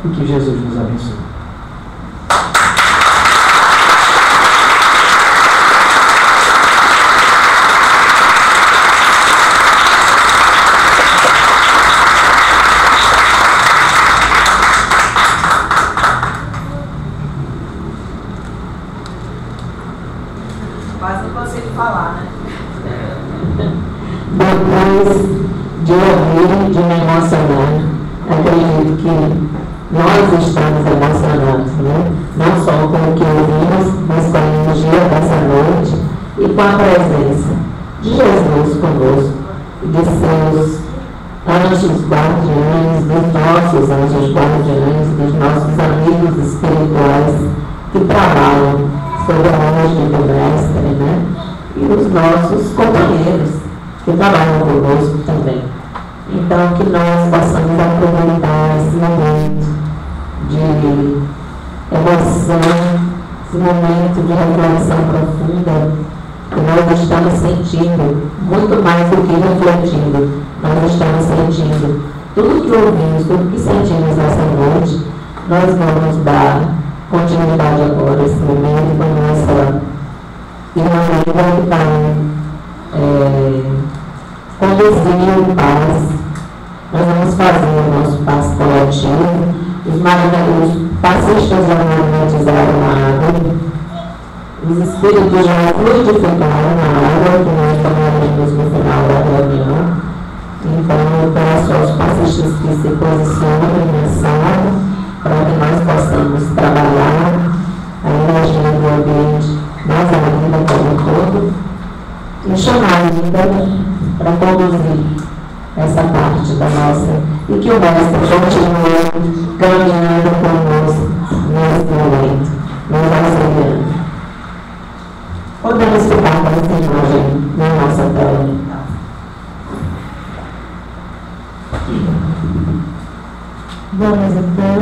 e que Jesus nos abençoe. Quase não consigo falar, né? Depois de ouvir, de me emocionar, acredito que nós estamos emocionados, né? Não só com o que ouvimos, mas com a energia dessa noite e com a presença de Jesus conosco e de seus anjos guardiães, dos nossos anjos guardiães, dos nossos amigos espirituais que trabalham sobre a energia do Mestre, né? E os nossos companheiros que trabalham conosco também. Então, que nós possamos aproveitar esse momento de emoção, esse momento de reflexão profunda, que nós estamos sentindo, muito mais do que refletindo, nós estamos sentindo tudo que ouvimos, tudo que sentimos nessa noite. Nós vamos dar continuidade agora, esse momento, com a nossa irmã que vai conduzir o paz. Nós vamos fazer o nosso passo coletivo. Os passistas já magnetizaram a água. Os espíritos já fluidificaram a água que nós tomaremos no final da reunião. Então, eu peço aos passistas que se posicionem nessa água para que nós possamos trabalhar a energia do ambiente mais ainda como um todo e chamar ainda para conduzir essa parte da nossa e que o Mestre continue caminhando conosco nesse momento, nos auxiliando. Podemos ficar com essa imagem na nossa tela. Vamos então,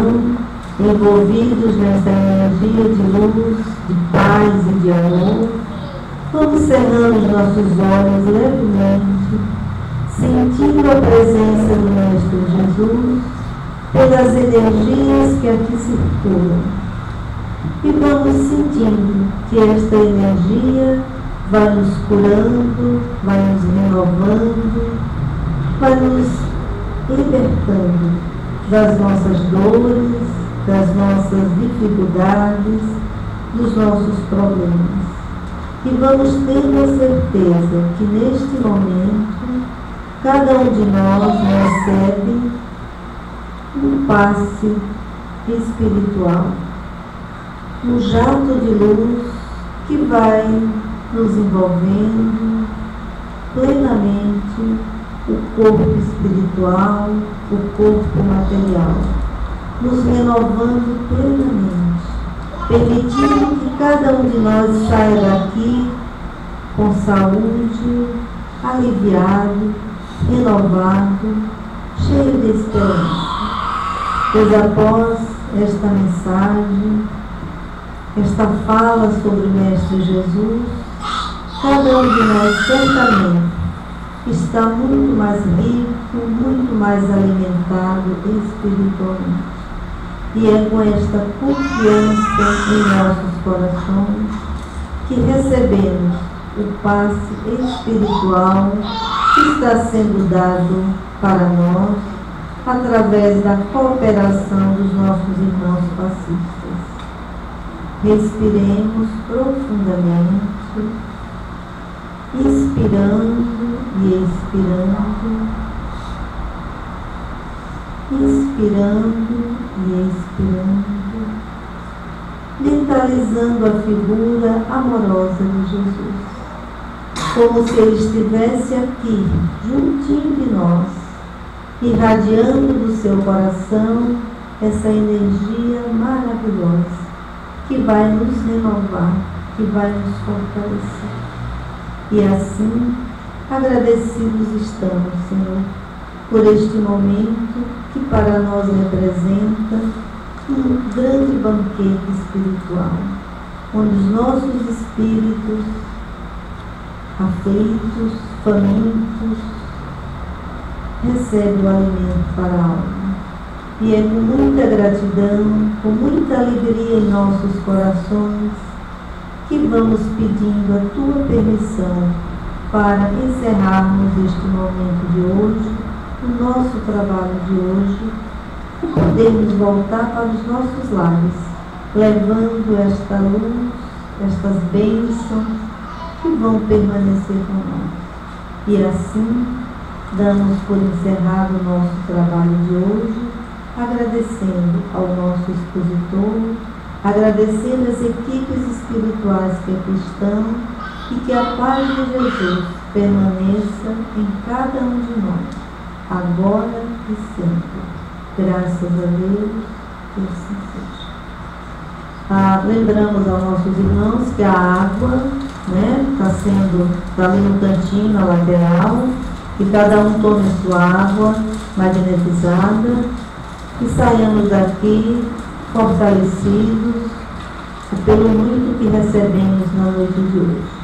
envolvidos nessa energia de luz, de paz e de amor, vamos cerrando os nossos olhos levemente, sentindo a presença do Mestre Jesus pelas energias que aqui circulam. E vamos sentindo que esta energia vai nos curando, vai nos renovando, vai nos libertando das nossas dores, das nossas dificuldades, dos nossos problemas. E vamos tendo a certeza que neste momento, cada um de nós recebe um passe espiritual, um jato de luz que vai nos envolvendo plenamente o corpo espiritual, o corpo material, nos renovando plenamente, permitindo que cada um de nós saia daqui com saúde, aliviado, renovado, cheio de esperança. Pois após esta mensagem, esta fala sobre o Mestre Jesus, cada um de nós certamente está muito mais rico, muito mais alimentado espiritualmente. E é com esta confiança em nossos corações que recebemos o passe espiritual que está sendo dado para nós através da cooperação dos nossos irmãos passistas. Respiremos profundamente, inspirando e expirando, inspirando e expirando, mentalizando a figura amorosa de Jesus, como se ele estivesse aqui, juntinho de nós, irradiando do seu coração essa energia maravilhosa que vai nos renovar, que vai nos fortalecer. E assim, agradecidos estamos, Senhor, por este momento que para nós representa um grande banquete espiritual, onde os nossos espíritos aflitos, famintos, recebem o alimento para a alma. E é com muita gratidão, com muita alegria em nossos corações, que vamos pedindo a Tua permissão para encerrarmos este momento de hoje, o nosso trabalho de hoje, e podermos voltar para os nossos lares, levando esta luz, estas bênçãos que vão permanecer conosco. E assim, damos por encerrado o nosso trabalho de hoje, agradecendo ao nosso expositor, agradecendo as equipes espirituais que aqui estão, e que a paz de Jesus permaneça em cada um de nós, agora e sempre. Graças a Deus, que assim seja. Lembramos aos nossos irmãos que a água está ali no cantinho, na lateral, que cada um tome sua água magnetizada e saiamos daqui fortalecidos pelo muito que recebemos na noite de hoje.